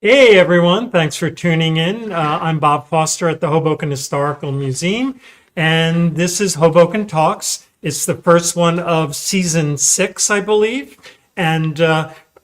Hey everyone, thanks for tuning in. I'm Bob Foster at the Hoboken Historical Museum, and this is Hoboken Talks. It's the first one of season 6, I believe. And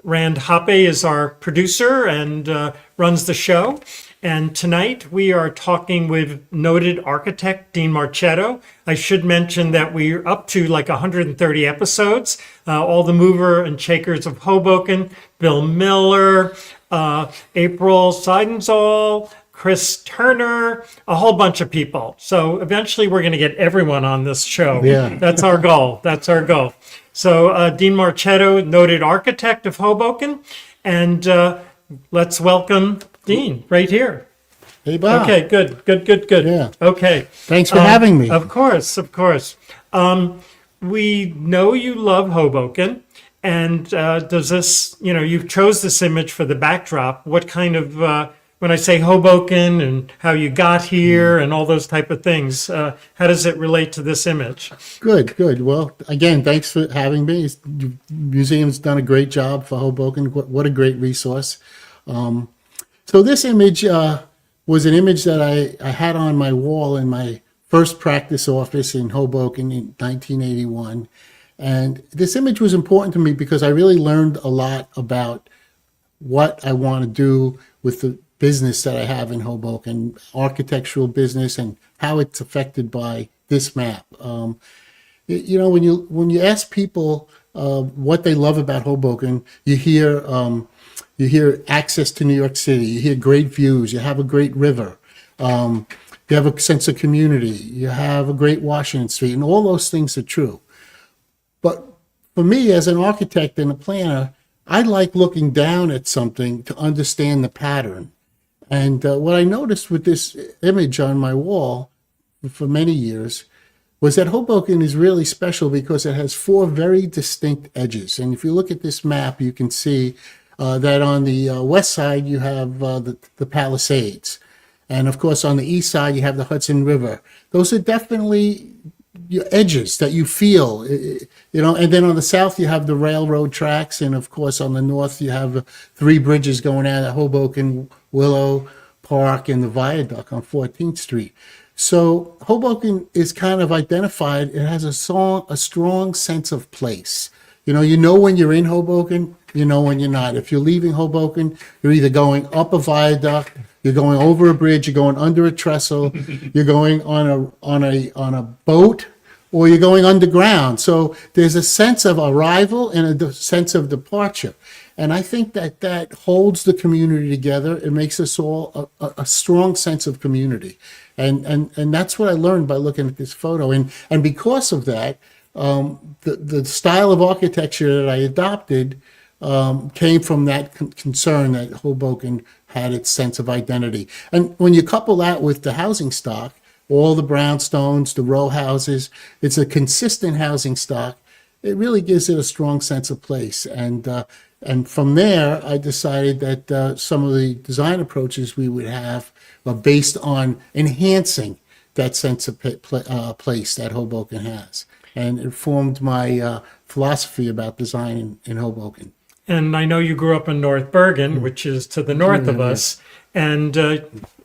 Rand Hoppe is our producer and runs the show. And tonight we are talking with noted architect Dean Marchetto. I should mention that we're up to like 130 episodes. All the mover and shakers of Hoboken, Bill Miller, April Seidenzall, Chris Turner, a whole bunch of people. So eventually we're going to get everyone on this show. Yeah. That's our goal. That's our goal. So Dean Marchetto, noted architect of Hoboken, and let's welcome Dean right here. Hey, Bob. Okay, good. Yeah. Okay. Thanks for having me. Of course. We know you love Hoboken. And does this, you've chose this image for the backdrop. What kind of, when I say Hoboken and how you got here and all those type of things, how does it relate to this image? Good. Well, again, thanks for having me. The museum's done a great job for Hoboken. What a great resource. So this image was an image that I had on my wall in my first practice office in Hoboken in 1981. And this image was important to me because I really learned a lot about what I want to do with the business that I have in Hoboken, architectural business, and how it's affected by this map. When you ask people what they love about Hoboken, you hear access to New York City, you hear great views, you have a great river, you have a sense of community, you have a great Washington Street, and all those things are true. But for me, as an architect and a planner, I like looking down at something to understand the pattern. And what I noticed with this image on my wall for many years was that Hoboken is really special because it has 4 very distinct edges. And if you look at this map, you can see that on the west side, you have the Palisades. And of course, on the east side, you have the Hudson River. Those are definitely your edges that you feel, and then on the south you have the railroad tracks, and of course on the north you have 3 bridges going out of Hoboken, Willow Park, and the viaduct on 14th Street. So Hoboken is kind of identified. It has a strong sense of place. You know when you're in Hoboken, you know when you're not. If you're leaving Hoboken, you're either going up a viaduct, you're going over a bridge, you're going under a trestle, you're going on a boat, or you're going underground. So there's a sense of arrival and a sense of departure. And I think that holds the community together. It makes us all a strong sense of community. And that's what I learned by looking at this photo. And because of that, the style of architecture that I adopted came from that concern that Hoboken had its sense of identity. And when you couple that with the housing stock, all the brownstones, the row houses, it's a consistent housing stock. It really gives it a strong sense of place. And from there, I decided that some of the design approaches we would have are based on enhancing that sense of place that Hoboken has. And it formed my philosophy about design in Hoboken. And I know you grew up in North Bergen, which is to the north of us. And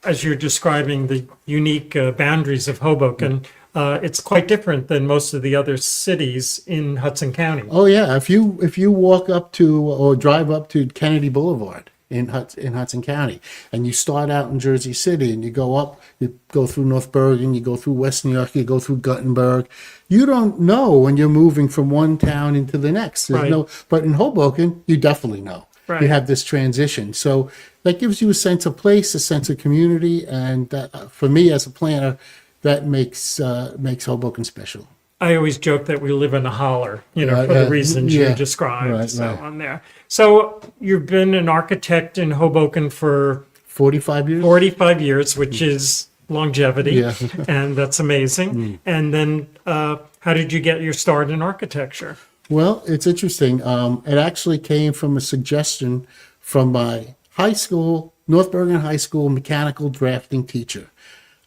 as you're describing the unique boundaries of Hoboken, it's quite different than most of the other cities in Hudson County. Oh yeah, if you walk up to or drive up to Kennedy Boulevard in Hudson County, and you start out in Jersey City, and you go up, you go through North Bergen, you go through West New York, you go through Guttenberg, you don't know when you're moving from one town into the next. Right. But in Hoboken, you definitely know. Right. You have this transition, so that gives you a sense of place, a sense of community, and for me as a planner, that makes Hoboken special. I always joke that we live in a holler, for the reasons you described. Right. On there. So you've been an architect in Hoboken for 45 years. 45 years, which is longevity, Yeah. and that's amazing. And then how did you get your start in architecture? Well, it's interesting. It actually came from a suggestion from my high school, North Bergen High School mechanical drafting teacher.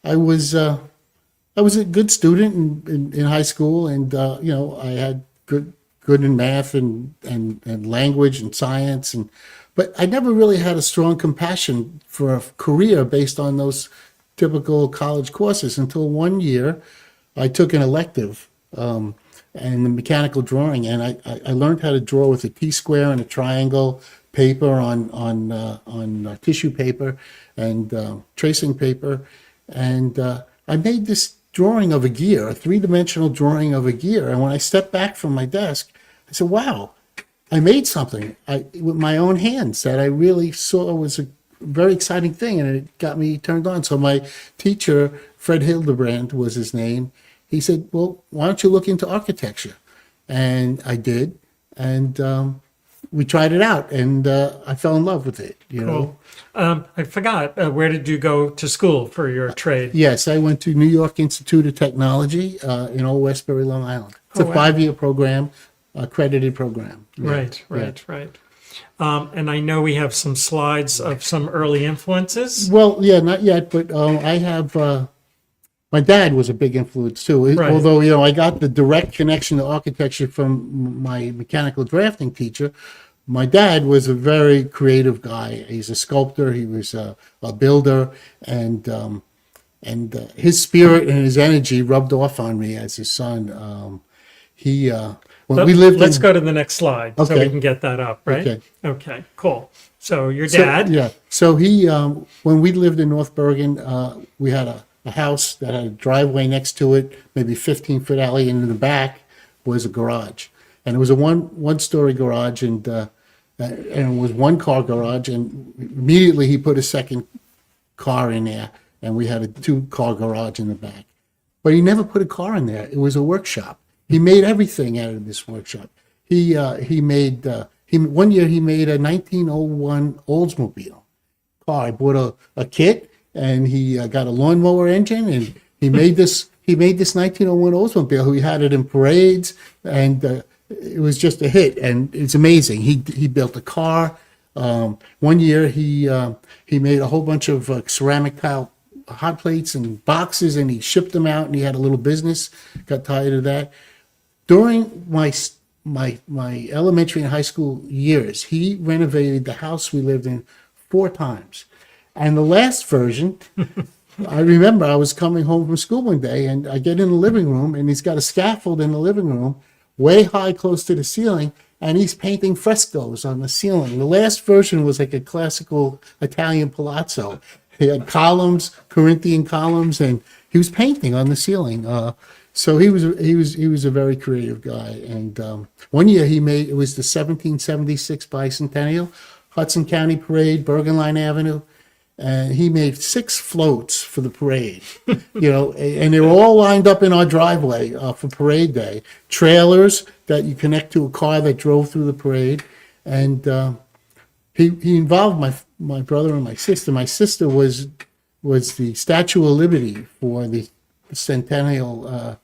I was a good student in high school, and I had good in math and language and science, But I never really had a strong compassion for a career based on those typical college courses until one year I took an elective and the mechanical drawing, and I learned how to draw with a T-square and a triangle paper on tissue paper and tracing paper, and I made this drawing of a gear, a three-dimensional drawing of a gear. And when I stepped back from my desk, I said, "Wow, I made something with my own hands that I really saw was a very exciting thing," and it got me turned on. So my teacher, Fred Hildebrand was his name, he said, "Well, why don't you look into architecture?" And I did, and we tried it out, and I fell in love with it, you know. I forgot, where did you go to school for your trade? Yes, I went to New York Institute of Technology in Old Westbury, Long Island. It's a wow. 5-year program, accredited program. Yeah, Right. And I know we have some slides of some early influences. Well, yeah, not yet, but I have, my dad was a big influence too. Right. Although, you know, I got the direct connection to architecture from my mechanical drafting teacher. My dad was a very creative guy. He's a sculptor. He was a builder, and his spirit and his energy rubbed off on me as his son. When we lived Let's go to the next slide so Okay. we can get that up, right? Okay. Okay, cool. So your dad, So he, when we lived in North Bergen, we had a house that had a driveway next to it, maybe 15-foot alley, and in the back was a garage. And it was a one-story garage, and it was one-car garage, and immediately he put a second car in there, and we had a 2-car garage in the back. But he never put a car in there. It was a workshop. He made everything out of this workshop. One year he made a 1901 Oldsmobile car. I bought a kit, and he got a lawnmower engine, and he made this 1901 Oldsmobile. He had it in parades, and it was just a hit, and it's amazing. He built a car. One year he made a whole bunch of ceramic tile hot plates and boxes, and he shipped them out, and he had a little business. Got tired of that. During my elementary and high school years, he renovated the house we lived in 4 times. And the last version, I remember I was coming home from school one day, and I get in the living room, and he's got a scaffold in the living room, way high, close to the ceiling, and he's painting frescoes on the ceiling. The last version was like a classical Italian palazzo. He had columns, Corinthian columns, and he was painting on the ceiling. So he was a very creative guy. And one year it was the 1776 bicentennial, Hudson County Parade, Bergen Line Avenue. And he made 6 floats for the parade, you know, and they were all lined up in our driveway for parade day. Trailers that you connect to a car that drove through the parade, and he involved my brother and my sister. My sister was the Statue of Liberty for the centennial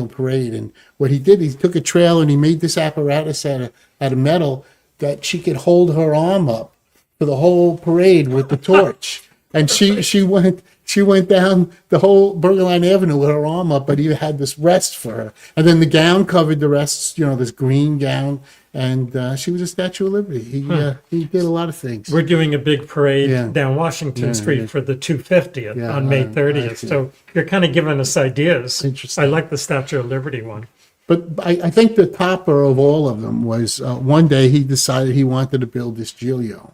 parade, and what he did, he took a trailer and he made this apparatus out of metal that she could hold her arm up for the whole parade with the torch. And she went down the whole Bergen Line Avenue with her arm up, but he had this rest for her. And then the gown covered the rest, you know, this green gown. And she was a Statue of Liberty. He did a lot of things. we're doing a big parade down Washington Street for the 250th on May 30th. So you're kind of giving us ideas. Interesting. I like the Statue of Liberty one. But I think the topper of all of them was one day he decided he wanted to build this Giglio.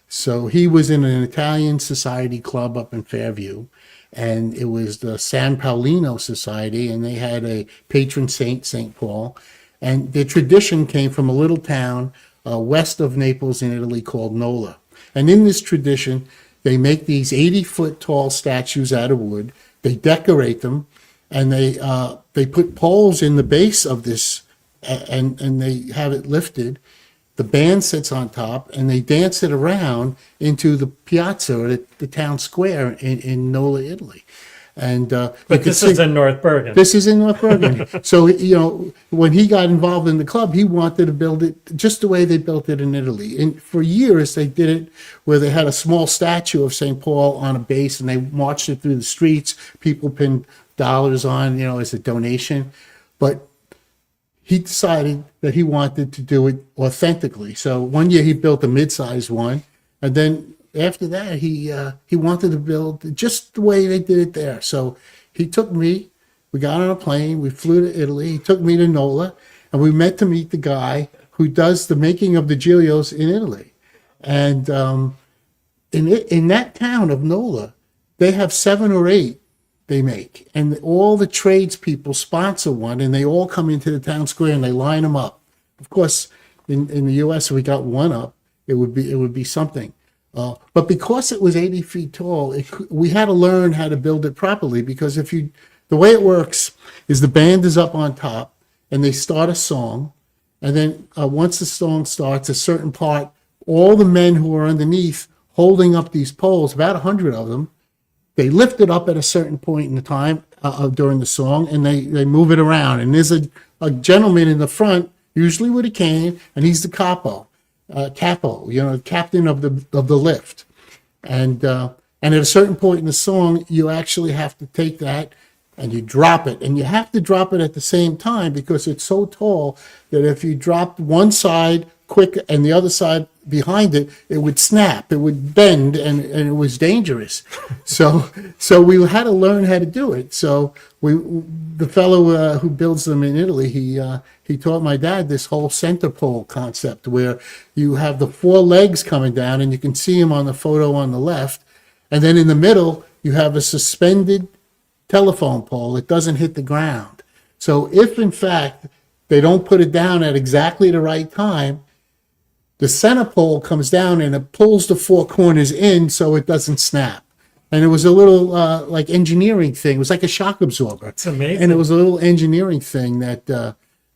So he was in an Italian society club up in Fairview, and it was the San Paolino Society, and they had a patron saint, St. Paul. And their tradition came from a little town west of Naples in Italy called Nola. And in this tradition, they make these 80-foot tall statues out of wood. They decorate them, and they put poles in the base of this, and they have it lifted. The band sits on top, and they dance it around into the piazza or the town square in Nola, Italy. And But this is in North Bergen. This is in North Bergen. So, you know, when he got involved in the club, he wanted to build it just the way they built it in Italy. And for years, they did it where they had a small statue of St. Paul on a base, and they marched it through the streets. People pinned dollars on, you know, as a donation. But he decided that he wanted to do it authentically. So one year he built a mid-sized one, and then after that he wanted to build just the way they did it there. So he took me. We got on a plane. We flew to Italy. He took me to Nola, and we met to meet the guy who does the making of the Giglios in Italy. And in that town of Nola, they have 7 or 8 they make, and all the tradespeople sponsor one, and they all come into the town square and they line them up. Of course, in the U.S., if we got one up, it would be something. But because it was 80 feet tall, we had to learn how to build it properly. Because the way it works is the band is up on top, and they start a song, and then once the song starts, a certain part, all the men who are underneath holding up these poles, about 100 of them, they lift it up at a certain point in the time during the song, and they move it around. And there's a gentleman in the front, usually with a cane, and he's the capo, captain of the lift. And at a certain point in the song, you actually have to take that and you drop it. And you have to drop it at the same time because it's so tall that if you dropped one side quick and the other side behind it, it would snap, it would bend, and it was dangerous. So we had to learn how to do it. So the fellow who builds them in Italy, he taught my dad this whole center pole concept where you have the 4 legs coming down, and you can see them on the photo on the left, and then in the middle you have a suspended telephone pole. It doesn't hit the ground. So if in fact they don't put it down at exactly the right time, the center pole comes down and it pulls the 4 corners in so it doesn't snap. And it was a little like engineering thing. It was like a shock absorber. It's amazing. And it was a little engineering thing that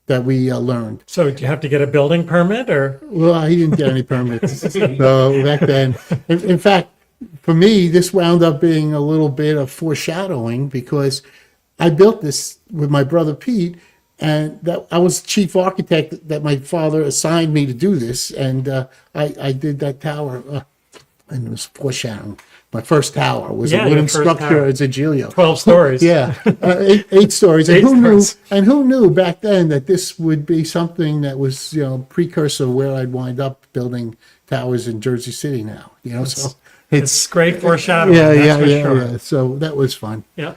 we learned. So do you have to get a building permit, or? Well, he didn't get any permits. So back then, in fact, for me, this wound up being a little bit of foreshadowing because I built this with my brother Pete, and that I was chief architect that my father assigned me to do this, and I did that tower, and it was foreshadowing. My first tower was a wooden structure. It's a Giglio. 12 stories. Yeah, 8 stories. And who knew back then that this would be something that was, precursor where I'd wind up building towers in Jersey City now. So it's great foreshadowing. Yeah. So that was fun. Yeah.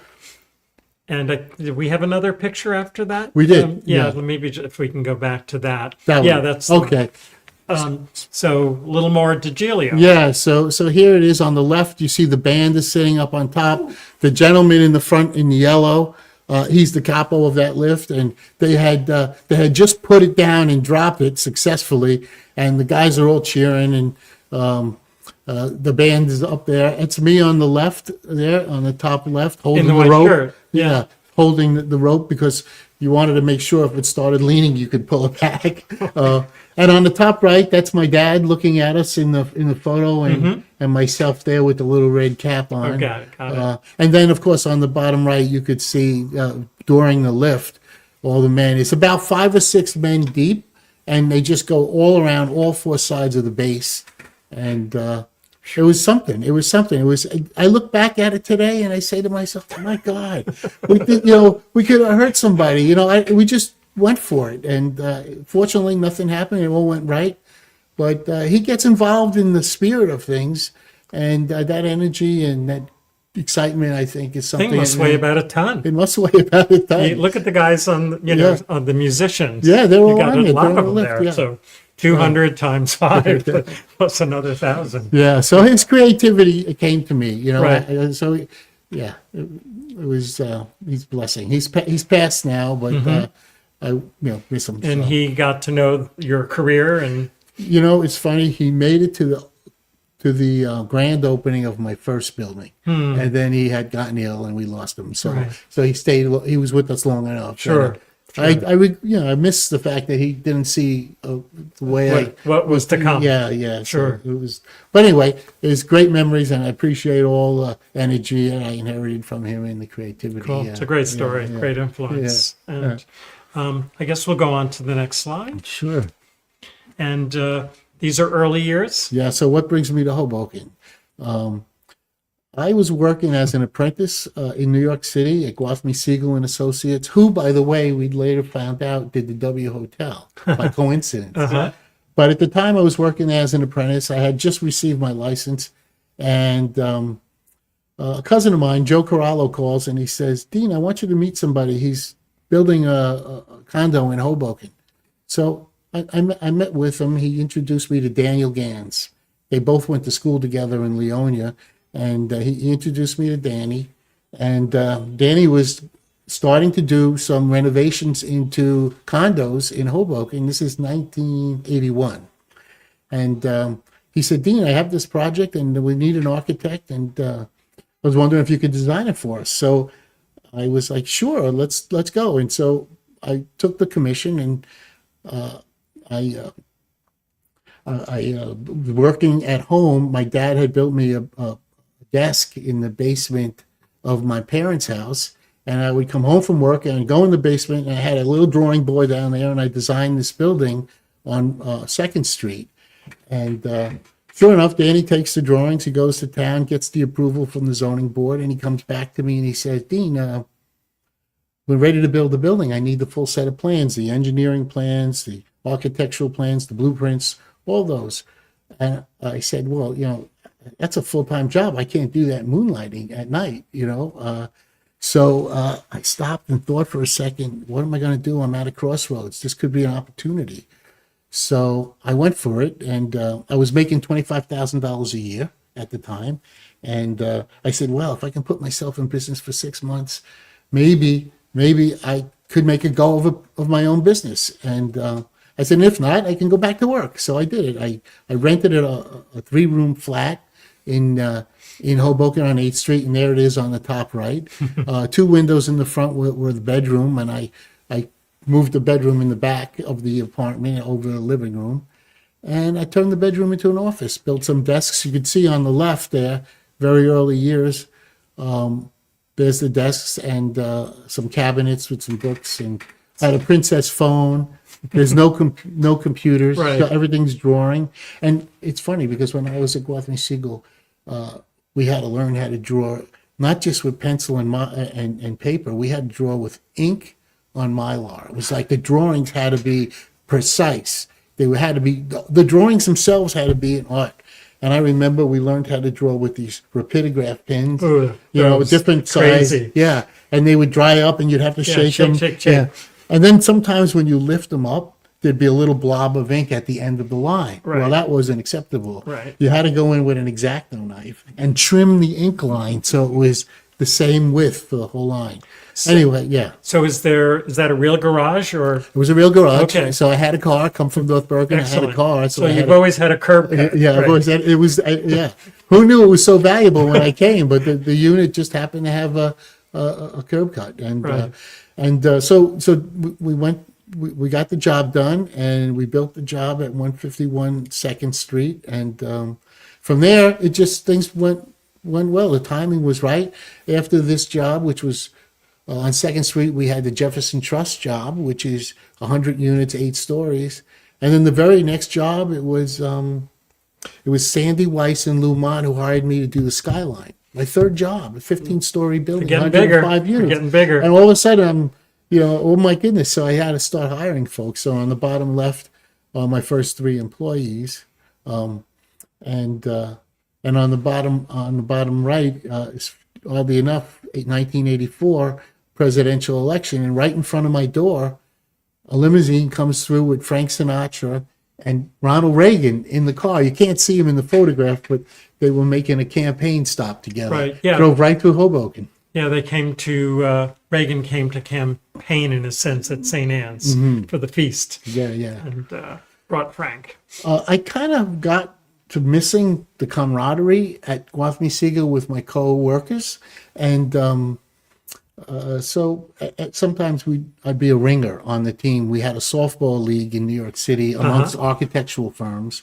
And did we have another picture after that? We did. Maybe if we can go back to that. One. That's okay. So a little more Giglio. Yeah. So here it is on the left. You see the band is sitting up on top. The gentleman in the front in yellow, he's the capo of that lift, and they had just put it down and dropped it successfully, and the guys are all cheering, and the band is up there. It's me on the left there, on the top left, holding the rope. Shirt. Yeah, holding the rope because you wanted to make sure if it started leaning, you could pull it back. And on the top right, that's my dad looking at us in the photo, and myself there with the little red cap on. Oh, got it. And then, of course, on the bottom right, you could see during the lift, all the men. It's about 5 or 6 men deep, and they just go all around all 4 sides of the base. And it was something. I look back at it today and I say to myself, oh my God, we could have hurt somebody. We just went for it. And fortunately, nothing happened. It all went right. But he gets involved in the spirit of things. And that energy and that excitement, I think, is something. Thing must weigh about a ton. It must weigh about a ton. You look at the guys on the musicians. Yeah, they're all got on a it. lot They're of on them the lift, there. yeah. So 200 times 5 plus another 1,000. Yeah, so his creativity came to me, Right. It was his blessing. He's passed now, but I miss him. And so. he got to know your career, and It's funny. He made it to the grand opening of my first building, and then he had gotten ill, and we lost him. So Right. so he stayed. He was with us long enough. Sure. I miss the fact that he didn't see the way what was to come. Yeah. Sure. So it was, but anyway, it was great memories, and I appreciate all the energy that I inherited from him and the creativity. Cool. It's a great story, great influence. Yeah. And I guess we'll go on to the next slide. Sure. And these are early years. Yeah. So what brings me to Hoboken? I was working as an apprentice in New York City at Gwathmey Siegel and Associates, who, by the way, we later found out did the W Hotel by coincidence. Uh-huh. But at the time I was working as an apprentice, I had just received my license, and a cousin of mine, Joe Corallo, calls and he says, "Dean, I want you to meet somebody. He's building a condo in Hoboken." So I met with him. He introduced me to Daniel Gans. They both went to school together in Leonia, and he introduced me to Danny. And Danny was starting to do some renovations into condos in Hoboken. This is 1981. And he said, "Dean, I have this project and we need an architect, and I was wondering if you could design it for us." So I was like, "Sure, let's go." And so I took the commission, and I working at home. My dad had built me a desk in the basement of my parents' house, and I would come home from work and go in the basement, and I had a little drawing board down there, and I designed this building on 2nd Street. And sure enough, Danny takes the drawings, he goes to town, gets the approval from the zoning board, and he comes back to me and he says, "Dean, we're ready to build the building. I need the full set of plans, the engineering plans, the architectural plans, the blueprints, all those." And I said, "Well, that's a full-time job. I can't do that moonlighting at night, So I stopped and thought for a second, what am I going to do? I'm at a crossroads. This could be an opportunity. So I went for it, and I was making $25,000 a year at the time. And I said, well, if I can put myself in business for 6 months, maybe I could make a go of my own business. And I said, if not, I can go back to work. So I did it. I rented a 3-room flat in Hoboken on 8th Street, and there it is on the top right. 2 windows in the front were the bedroom, and I moved the bedroom in the back of the apartment over the living room. And I turned the bedroom into an office, built some desks. You could see on the left there, very early years, there's the desks and some cabinets with some books, and I had a Princess phone. There's no computers, Right. so everything's drawing. And it's funny because when I was at Gwathmey Siegel, we had to learn how to draw, not just with pencil and paper. We had to draw with ink on Mylar. It was like the drawings had to be precise. The drawings themselves had to be an art. And I remember we learned how to draw with these rapidograph pens, Ooh, those different size. crazy. Yeah, and they would dry up, and you'd have to shake them. Shake. Yeah, and then sometimes when you lift them up, there'd be a little blob of ink at the end of the line. Right. Well, that wasn't acceptable. Right. You had to go in with an X-Acto knife and trim the ink line so it was the same width for the whole line. Anyway, yeah. So is that a real garage or? It was a real garage. Okay. So I had a car, come from North Bergen. I had a car. So I had you've always had a curb cut. yeah, right? I've always had, it was, yeah. Who knew it was so valuable when I came? But the unit just happened to have a curb cut. And, Right. so we went, we got the job done, and we built the job at 151 2nd Street. And from there, things went well. The timing was right. After this job, which was on 2nd Street, we had the Jefferson Trust job, which is 100 units, 8 stories. And then the very next job, it was Sandy Weiss and Lou Mott who hired me to do the skyline. My 3rd job, a 15-story building, We're getting bigger. 105 We're units. getting bigger. And all of a sudden, I'm, oh my goodness. So I had to start hiring folks. So on the bottom left are my first 3 employees. And on the bottom right, is oddly enough, 1984 presidential election, and right in front of my door, a limousine comes through with Frank Sinatra and Ronald Reagan in the car. You can't see him in the photograph, but they were making a campaign stop together. Right, yeah. Drove right through Hoboken. Yeah, Reagan came to campaign in a sense at St. Anne's for the feast. Yeah. And brought Frank. I kind of got to missing the camaraderie at Gwathmey Siegel with my co-workers, and so sometimes I'd be a ringer on the team. We had a softball league in New York City amongst architectural firms,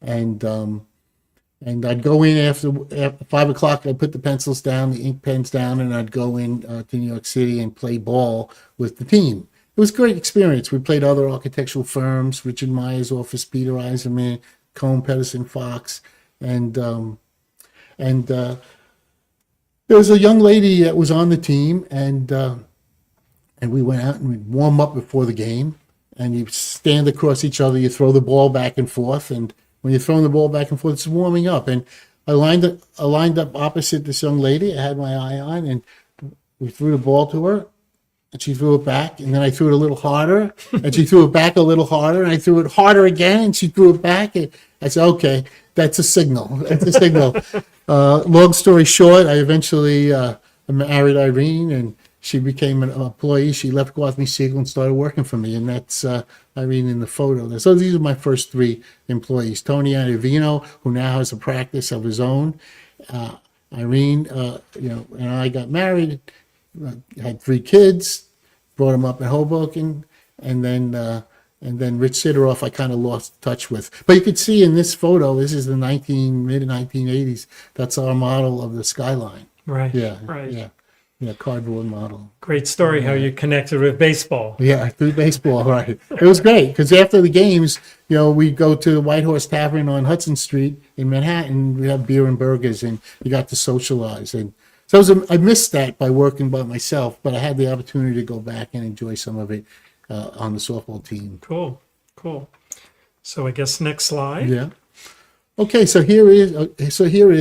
and I'd go in after 5 o'clock. I'd put the pencils down, the ink pens down, and I'd go in to New York City and play ball with the team. It was a great experience. We played other architectural firms, Richard Meyer's office, Peter Eiserman, Cohn, Pedersen, Fox, and there was a young lady that was on the team, and we went out and we warm up before the game, and you stand across each other, you throw the ball back and forth, and when you're throwing the ball back and forth, it's warming up. And I lined up opposite this young lady. I had my eye on, and we threw the ball to her, and she threw it back, and then I threw it a little harder, and she threw it back a little harder, and I threw it harder again, and she threw it back, and I said, okay, that's a signal. That's a signal. Long story short, I eventually married Irene, and she became an employee. She left Gwathmey Siegel and started working for me, and that's Irene in the photo there. So these are my first three employees. Tony Iovino, who now has a practice of his own. Irene, and I got married, had three kids, brought them up in Hoboken, and then Rich Sideroff I kind of lost touch with. But you could see in this photo, this is the mid-1980s. That's our model of the skyline. Right. Yeah. Right. Yeah, cardboard model. Great story how you connected with baseball. Yeah, through baseball, right. It was great because after the games, we go to the White Horse Tavern on Hudson Street in Manhattan. We have beer and burgers, and you got to socialize. And so I missed that by working by myself, but I had the opportunity to go back and enjoy some of it on the softball team. Cool. So I guess next slide. Yeah. Okay, so here is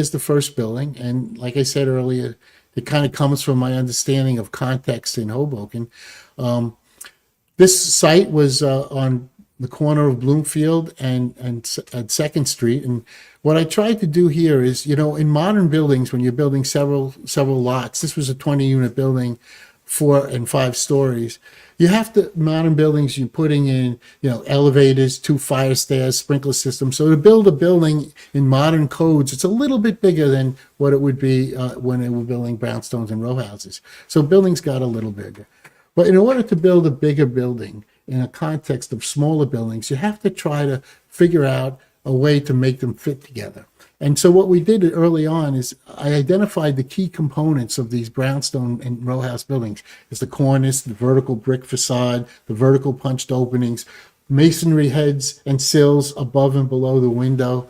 the first building, and like I said earlier, it kind of comes from my understanding of context in Hoboken. This site was on the corner of Bloomfield and at 2nd Street. And what I tried to do here is, in modern buildings, when you're building several lots, this was a 20-unit building, 4 and 5 stories. You have to, modern buildings, you're putting in, elevators, 2 fire stairs, sprinkler systems. So to build a building in modern codes, it's a little bit bigger than what it would be when they were building brownstones and row houses. So buildings got a little bigger. But in order to build a bigger building in a context of smaller buildings, you have to try to figure out a way to make them fit together. And so what we did early on is I identified the key components of these brownstone and row house buildings. It's the cornice, the vertical brick facade, the vertical punched openings, masonry heads and sills above and below the window,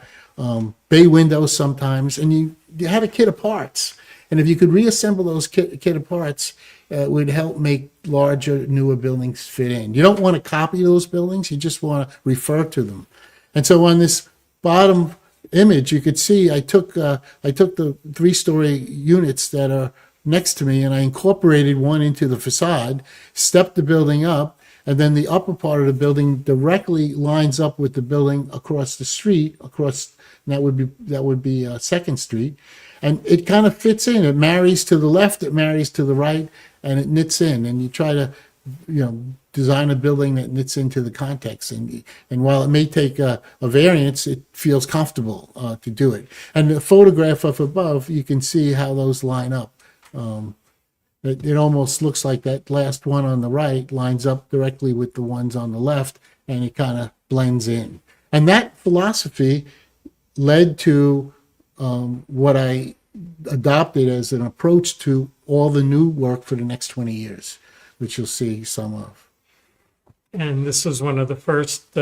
bay windows sometimes, and you had a kit of parts. And if you could reassemble those kit of parts, it would help make larger, newer buildings fit in. You don't want to copy those buildings, you just want to refer to them. And so on this bottom image, you could see I took the 3-story units that are next to me, and I incorporated one into the facade, stepped the building up, and then the upper part of the building directly lines up with the building across the street, and that would be 2nd Street, and it kind of fits in. It marries to the left, it marries to the right, and it knits in. And you try to design a building that knits into the context. And while it may take a variance, it feels comfortable to do it. And the photograph up above, you can see how those line up. It almost looks like that last one on the right lines up directly with the ones on the left, and it kind of blends in. And that philosophy led to what I adopted as an approach to all the new work for the next 20 years, which you'll see some of. And this was one of the first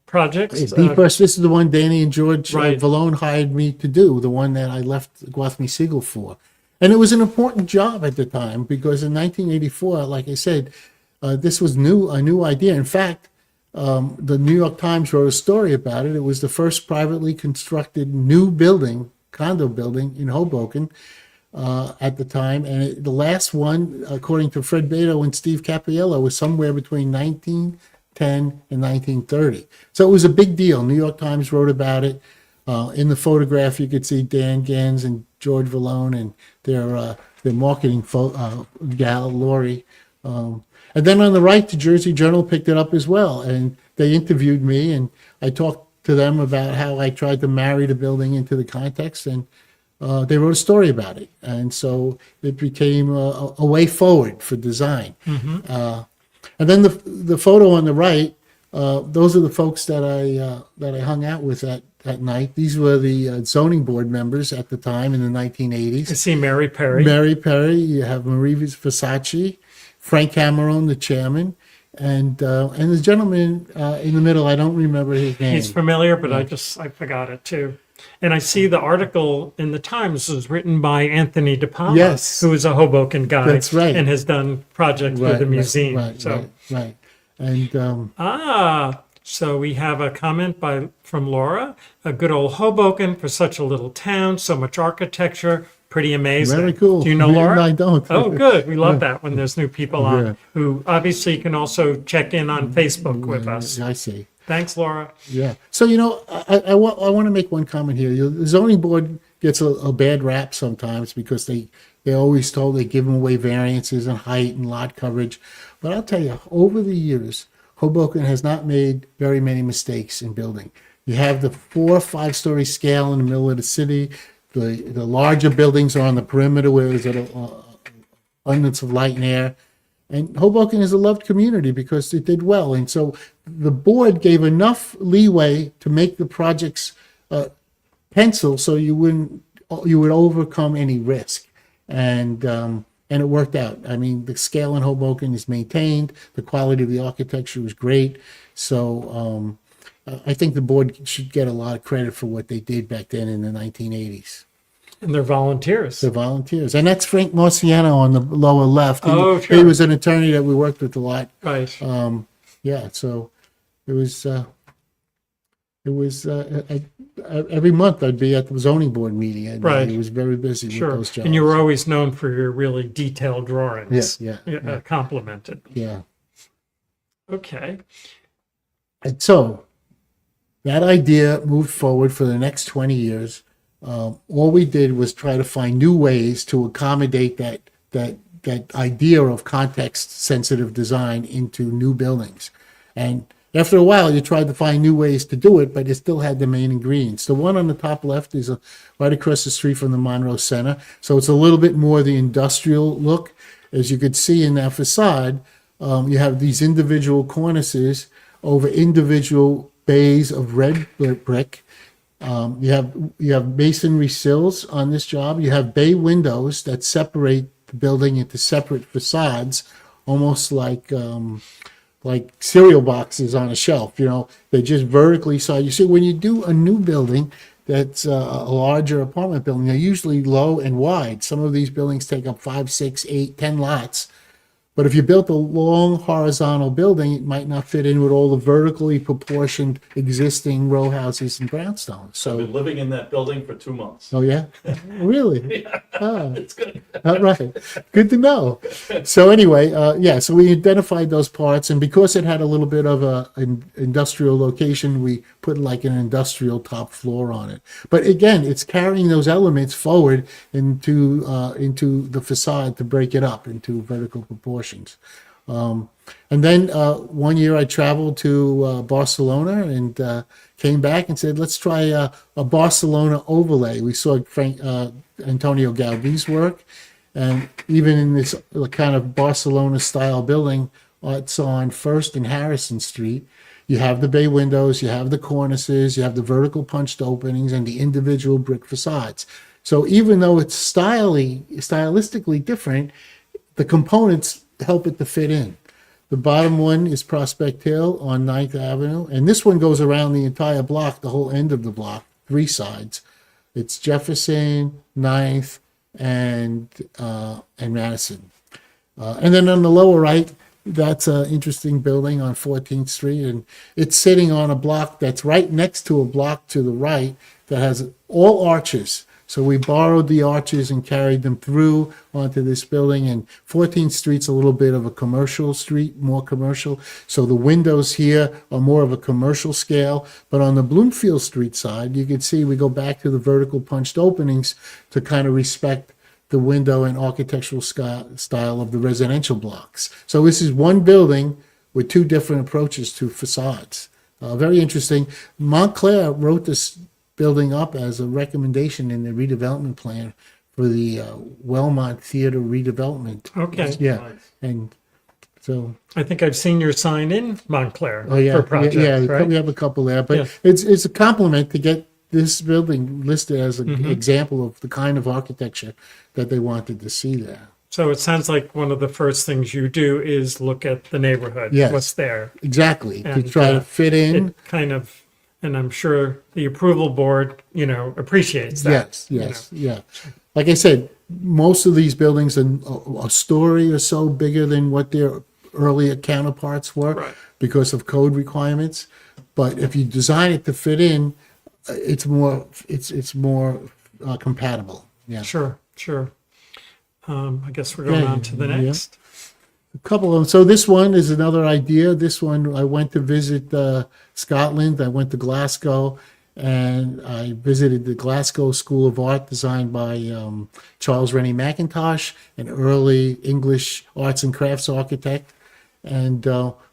projects? This is the one Danny and George Right. Vallone hired me to do, the one that I left Gwathmey Siegel for. And it was an important job at the time because in 1984, like I said, this was a new idea. In fact, the New York Times wrote a story about it. It was the first privately constructed new building, condo building in Hoboken at the time. And the last one, according to Fred Beto and Steve Capriello, was somewhere between 1910 and 1930. So it was a big deal. New York Times wrote about it. In the photograph, you could see Dan Gans and George Vallone and their marketing gal, Lori. And then on the right, the Jersey Journal picked it up as well. And they interviewed me, and I talked to them about how I tried to marry the building into the context, and they wrote a story about it. And so it became a way forward for design. Mm-hmm. And then the photo on the right, those are the folks that I hung out with that night. These were the zoning board members at the time in the 1980s. I see Mary Perry. Mary Perry, you have Marie Versace, Frank Cameron, the chairman, and the gentleman in the middle, I don't remember his name. He's familiar, but I forgot it too. And I see the article in the Times was written by Anthony De Palma, Yes. who is a Hoboken guy. That's right. And has done projects for the museum. Right. And So we have a comment from Laura. A good old Hoboken for such a little town, so much architecture, pretty amazing. very cool. Do you know Laura? I don't. Oh, good. We love that when there's new people on Yeah. who obviously can also check in on Facebook with us. I see. Thanks, Laura. Yeah. So, I want to make one comment here. The zoning board gets a bad rap sometimes because they're always told they give them away variances and height and lot coverage. But I'll tell you, over the years, Hoboken has not made very many mistakes in building. You have the 4 or 5 story scale in the middle of the city. The larger buildings are on the perimeter where there's an abundance of light and air. And Hoboken is a loved community because it did well. And so the board gave enough leeway to make the projects pencil so you would overcome any risk. And it worked out. I mean, the scale in Hoboken is maintained. The quality of the architecture was great. So I think the board should get a lot of credit for what they did back then in the 1980s. And they're volunteers. They're volunteers. And that's Frank Marciano on the lower left. Oh, He sure. was an attorney that we worked with a lot. Right. Yeah, so it was every month I'd be at the zoning board meeting, and Right. I was very busy with Sure. those jobs. And you were always known for your really detailed drawings. Yeah. Complimented. Yeah. Okay. And so that idea moved forward for the next 20 years. All we did was try to find new ways to accommodate that idea of context-sensitive design into new buildings. And after a while, you tried to find new ways to do it, but it still had the main ingredients. The one on the top left is right across the street from the Monroe Center. So it's a little bit more the industrial look. As you could see in that facade, you have these individual cornices over individual bays of red brick. You have masonry sills on this job. You have bay windows that separate the building into separate facades, almost like cereal boxes on a shelf. They just vertically side. You see, when you do a new building that's a larger apartment building, they're usually low and wide. Some of these buildings take up 5, 6, 8, 10 lots. But if you built a long horizontal building, it might not fit in with all the vertically proportioned existing row houses and brownstones. I've So, been living in that building for 2 months. oh yeah, really? Ah, It's good. all right, good to know. So anyway, so we identified those parts, and because it had a little bit of an industrial location, we put like an industrial top floor on it. But again, it's carrying those elements forward into the facade to break it up into vertical proportions. And then one year I traveled to Barcelona and came back and said, let's try a Barcelona overlay. We saw Antonio Gaudi's work, and even in this kind of Barcelona style building, it's on First and Harrison Street. You have the bay windows, you have the cornices, you have the vertical punched openings, and the individual brick facades. So even though it's stylistically different, the components help it to fit in. The bottom one is Prospect Hill on 9th Avenue, and this one goes around the entire block, the whole end of the block, 3 sides. It's Jefferson, 9th, and Madison. And then on the lower right, that's an interesting building on 14th Street, and it's sitting on a block that's right next to a block to the right that has all arches. So we borrowed the arches and carried them through onto this building. And 14th Street's a little bit of a commercial street, more commercial. So the windows here are more of a commercial scale. But on the Bloomfield Street side, you can see we go back to the vertical punched openings to kind of respect the window and architectural style of the residential blocks. So this is one building with 2 different approaches to facades. Very interesting. Montclair wrote this building up as a recommendation in the redevelopment plan for the Wellmont Theater redevelopment. Okay. Yeah, Nice. and so I think I've seen your sign in Montclair yeah, for projects, yeah, right? we have a couple there, but Yeah. it's a compliment to get this building listed as an example of the kind of architecture that they wanted to see there. So it sounds like one of the first things you do is look at the neighborhood, Yes. what's there. Exactly, to And, try to fit in. It kind of and I'm sure the approval board, appreciates that. Yes, yeah. Like I said, most of these buildings are a story or so bigger than what their earlier counterparts were Right. because of code requirements. But if you design it to fit in, it's more compatible. Yeah. Sure. I guess we're going on to the Yeah. next. A couple of them. So this one is another idea. This one, I went to visit Scotland. I went to Glasgow, and I visited the Glasgow School of Art, designed by Charles Rennie Mackintosh, an early English arts and crafts architect, and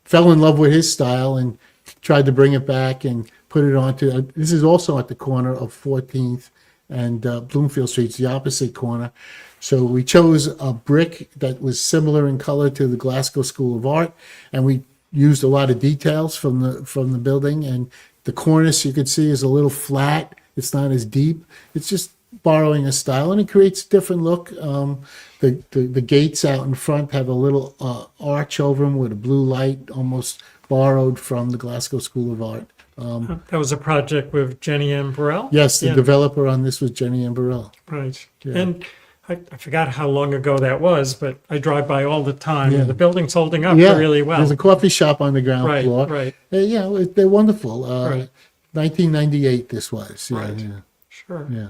fell in love with his style and tried to bring it back and put it onto. This is also at the corner of 14th and Bloomfield Streets, the opposite corner. So we chose a brick that was similar in color to the Glasgow School of Art, and we used a lot of details from the building. And the cornice, you could see, is a little flat. It's not as deep. It's just borrowing a style, and it creates a different look. The gates out in front have a little arch over them with a blue light, almost borrowed from the Glasgow School of Art. That was a project with Jenny Ann Burrell? Yes, the Yeah. developer on this was Jenny Ann Burrell. Right. Yeah. And I forgot how long ago that was, but I drive by all the time. Yeah. And the building's holding up Yeah, really well. there's a coffee shop on the ground Right, floor. right. They're wonderful. Right. 1998 this was. Yeah, Right. yeah, Sure. yeah.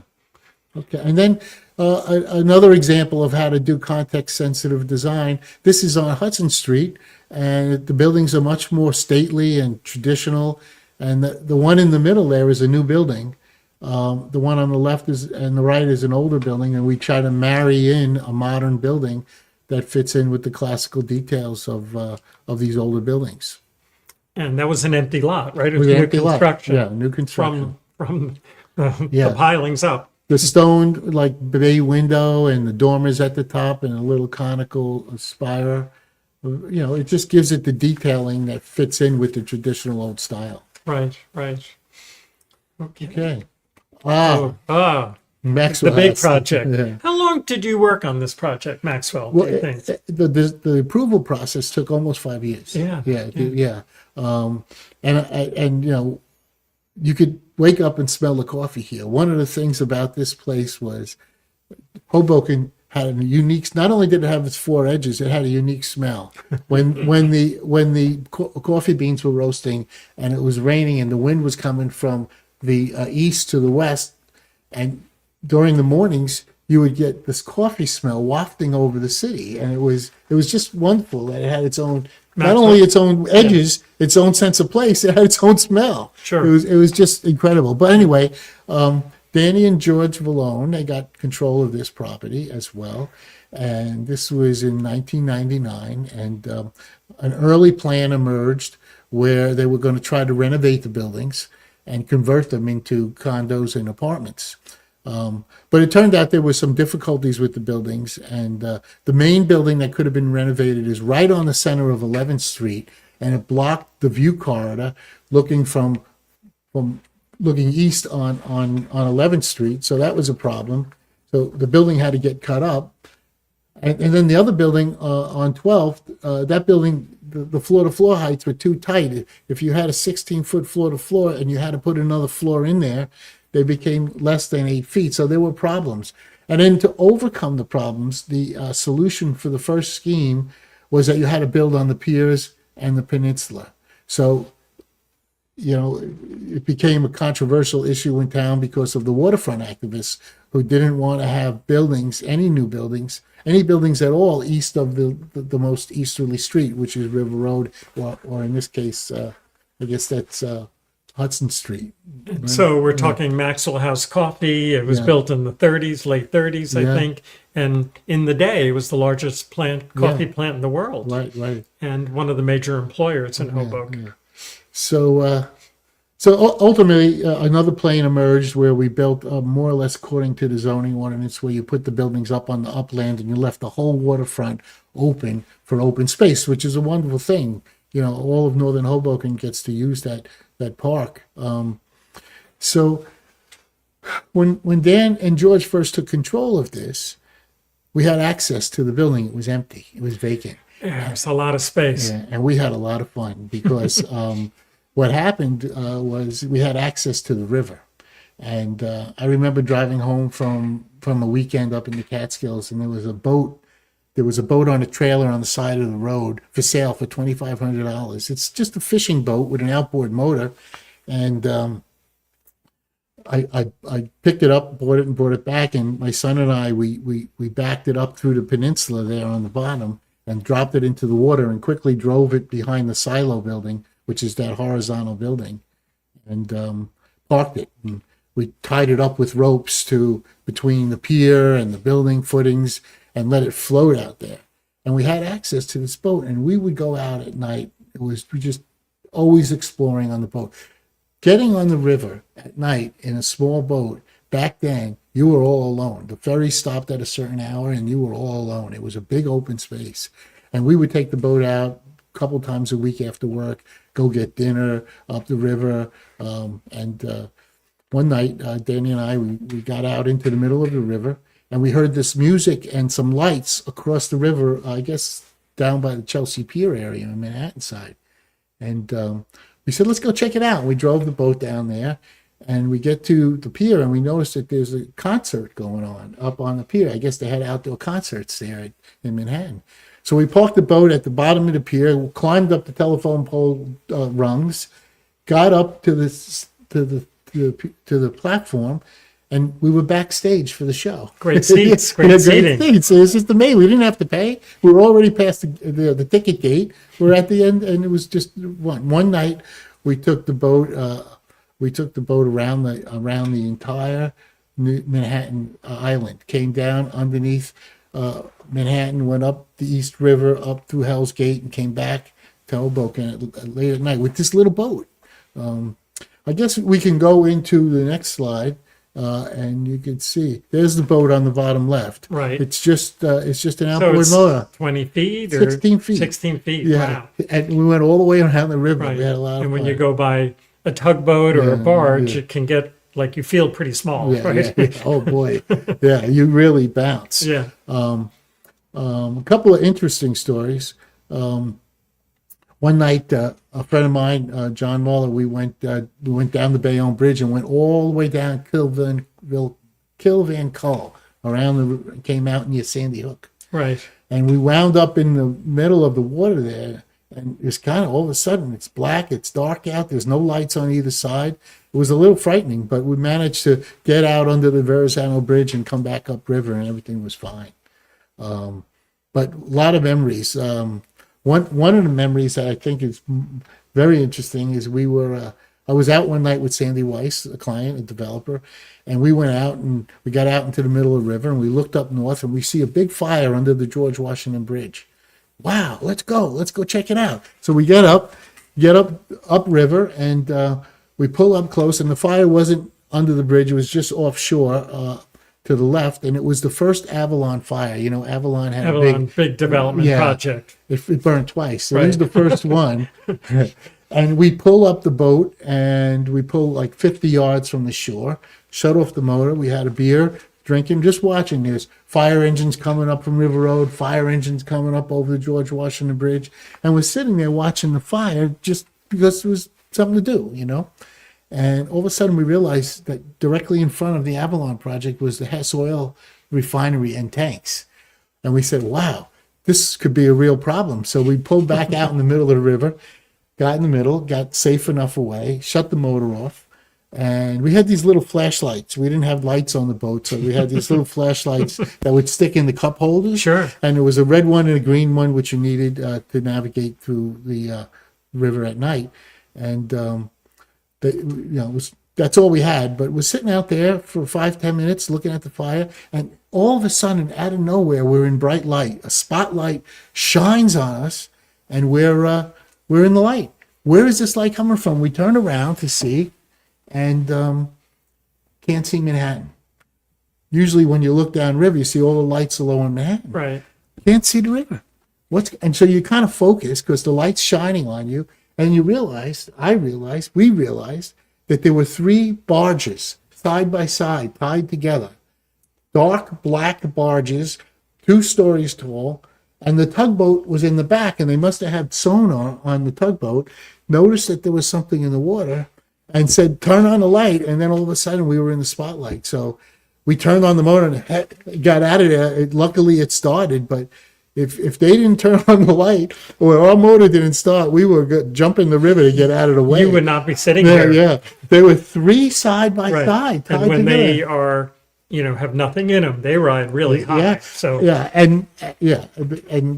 Okay, and then another example of how to do context-sensitive design. This is on Hudson Street, and the buildings are much more stately and traditional. And the one in the middle there is a new building. The one on the left and the right is an older building, and we try to marry in a modern building that fits in with the classical details of these older buildings. And that was an empty lot, right? It It was was an new empty lot. construction. Yeah, new construction. From the Yeah. pilings up. The stone bay window and the dormers at the top and a little conical spire. It just gives it the detailing that fits in with the traditional old style. Right. Okay. The Maxwell big House. project. Yeah. How long did you work on this project, Maxwell, do Well, you think? the approval process took almost 5 years. Yeah, Yeah. And you could wake up and smell the coffee here. One of the things about this place was Hoboken had a unique. Not only did it have its four edges, it had a unique smell. When the coffee beans were roasting and it was raining and the wind was coming from the east to the west, and during the mornings you would get this coffee smell wafting over the city, and it was just wonderful that it had its own. Not only its own edges, its own sense of place, it had its own smell. Sure. It was just incredible. But anyway, Danny and George Vallone, they got control of this property as well. And this was in 1999. And an early plan emerged where they were going to try to renovate the buildings and convert them into condos and apartments. But it turned out there were some difficulties with the buildings, and the main building that could have been renovated is right on the center of 11th Street, and it blocked the view corridor looking from looking east on 11th Street. So that was a problem. So the building had to get cut up. And then the other building on 12th, that building, the floor-to-floor heights were too tight. If you had a 16-foot floor-to-floor and you had to put another floor in there, they became less than 8 feet. So there were problems. And then to overcome the problems, the solution for the first scheme was that you had to build on the piers and the peninsula. So, it became a controversial issue in town because of the waterfront activists who didn't want to have buildings, any new buildings, any buildings at all east of the most easterly street, which is River Road, or in this case, I guess that's Hudson Street. So we're talking Maxwell House Coffee. It was Yeah. built in the 30s, late 30s, I Yeah. think. And in the day, it was the largest coffee plant in the world. Right. And one of the major employers in Hoboken. So ultimately, another plan emerged where we built more or less according to the zoning ordinance, where you put the buildings up on the upland and you left the whole waterfront open for open space, which is a wonderful thing. All of northern Hoboken gets to use that park. So when Dan and George first took control of this, we had access to the building. It was empty. It was vacant. Yeah, there's a lot of space. Yeah, and we had a lot of fun because what happened was we had access to the river. And I remember driving home from a weekend up in the Catskills, and there was a boat. There was a boat on a trailer on the side of the road for sale for $2,500. It's just a fishing boat with an outboard motor, and I picked it up, bought it, and brought it back. And my son and I we backed it up through the peninsula there on the bottom and dropped it into the water and quickly drove it behind the silo building, which is that horizontal building, and parked it. And we tied it up with ropes to between the pier and the building footings and let it float out there. And we had access to this boat, and we would go out at night. We just always exploring on the boat. Getting on the river at night in a small boat, back then, you were all alone. The ferry stopped at a certain hour, and you were all alone. It was a big open space. And we would take the boat out a couple times a week after work, go get dinner up the river, and one night, Danny and I, we got out into the middle of the river, and we heard this music and some lights across the river, I guess down by the Chelsea Pier area in Manhattan side. And we said, let's go check it out. We drove the boat down there, and we get to the pier, and we noticed that there's a concert going on up on the pier. I guess they had outdoor concerts there in Manhattan. So we parked the boat at the bottom of the pier, climbed up the telephone pole rungs, got up to the platform, and we were backstage for the show. Great seats, great Great seating. seats. It was just amazing. We didn't have to pay. We were already past the ticket gate. We're at the end, and it was just one night. We took the boat. We took the boat around the entire Manhattan Island. Came down underneath Manhattan, went up the East River, up through Hell's Gate, and came back to Hoboken late at night with this little boat. I guess we can go into the next slide, and you can see there's the boat on the bottom left. Right. It's just an So outboard it's motor. 20 feet or 16 feet. 16 feet. Yeah, Wow. and we went all the way around the river. Right. We had a lot of And when fun. you go by a tugboat or a Yeah, barge, yeah. it can get like you feel pretty small, Yeah, right? yeah. Oh boy, yeah, you really bounce. Yeah. A couple of interesting stories. One night, a friend of mine, John Muller, we went down the Bayonne Bridge and went all the way down Kilvan Cull, around the came out near Sandy Hook, Right. and we wound up in the middle of the water there. And it's kind of all of a sudden it's black, it's dark out. There's no lights on either side. It was a little frightening, but we managed to get out under the Verrazano Bridge and come back upriver, and everything was fine. But a lot of memories. One of the memories that I think is very interesting is I was out one night with Sandy Weiss, a client, a developer, and we went out and we got out into the middle of the river and we looked up north and we see a big fire under the George Washington Bridge. Wow, let's go check it out. So we get up river, and we pull up close, and the fire wasn't under the bridge, it was just offshore to the left, and it was the first Avalon fire. You know, Avalon had a Big development Yeah. project. it burned twice. So Right. it was the first one. And we pull up the boat, and we pull like 50 yards from the shore, shut off the motor. We had a beer, drinking, just watching. There's fire engines coming up from River Road, fire engines coming up over the George Washington Bridge. And we're sitting there watching the fire just because it was something to do, you know. And all of a sudden we realized that directly in front of the Avalon project was the Hess Oil refinery and tanks. And we said, wow, this could be a real problem. So we pulled back out in the middle of the river, got in the middle, got safe enough away, shut the motor off. And we had these little flashlights. We didn't have lights on the boat, so we had these little flashlights that would stick in the cup holders. Sure. And there was a red one and a green one, which you needed to navigate through the river at night. And that's all we had. But we're sitting out there for 5-10 minutes looking at the fire, and all of a sudden, out of nowhere, we're in bright light. A spotlight shines on us, and we're in the light. Where is this light coming from? We turn around to see, and can't see Manhattan. Usually when you look downriver, you see all the lights are low in Manhattan. Right. Can't see the river. And so you kind of focus because the light's shining on you, and we realized that there were 3 barges side by side, tied together. Dark black barges, 2 stories tall, and the tugboat was in the back, and they must have had sonar on the tugboat noticed that there was something in the water and said, turn on the light. And then all of a sudden we were in the spotlight. So we turned on the motor and got out of there. Luckily it started, but if they didn't turn on the light or our motor didn't start, we were jumping the river to get out of the way. You would not be sitting Yeah, there. yeah. There were 3 side by Right. side. And tied when together. they are, have nothing in them, they ride really high. Yeah. So And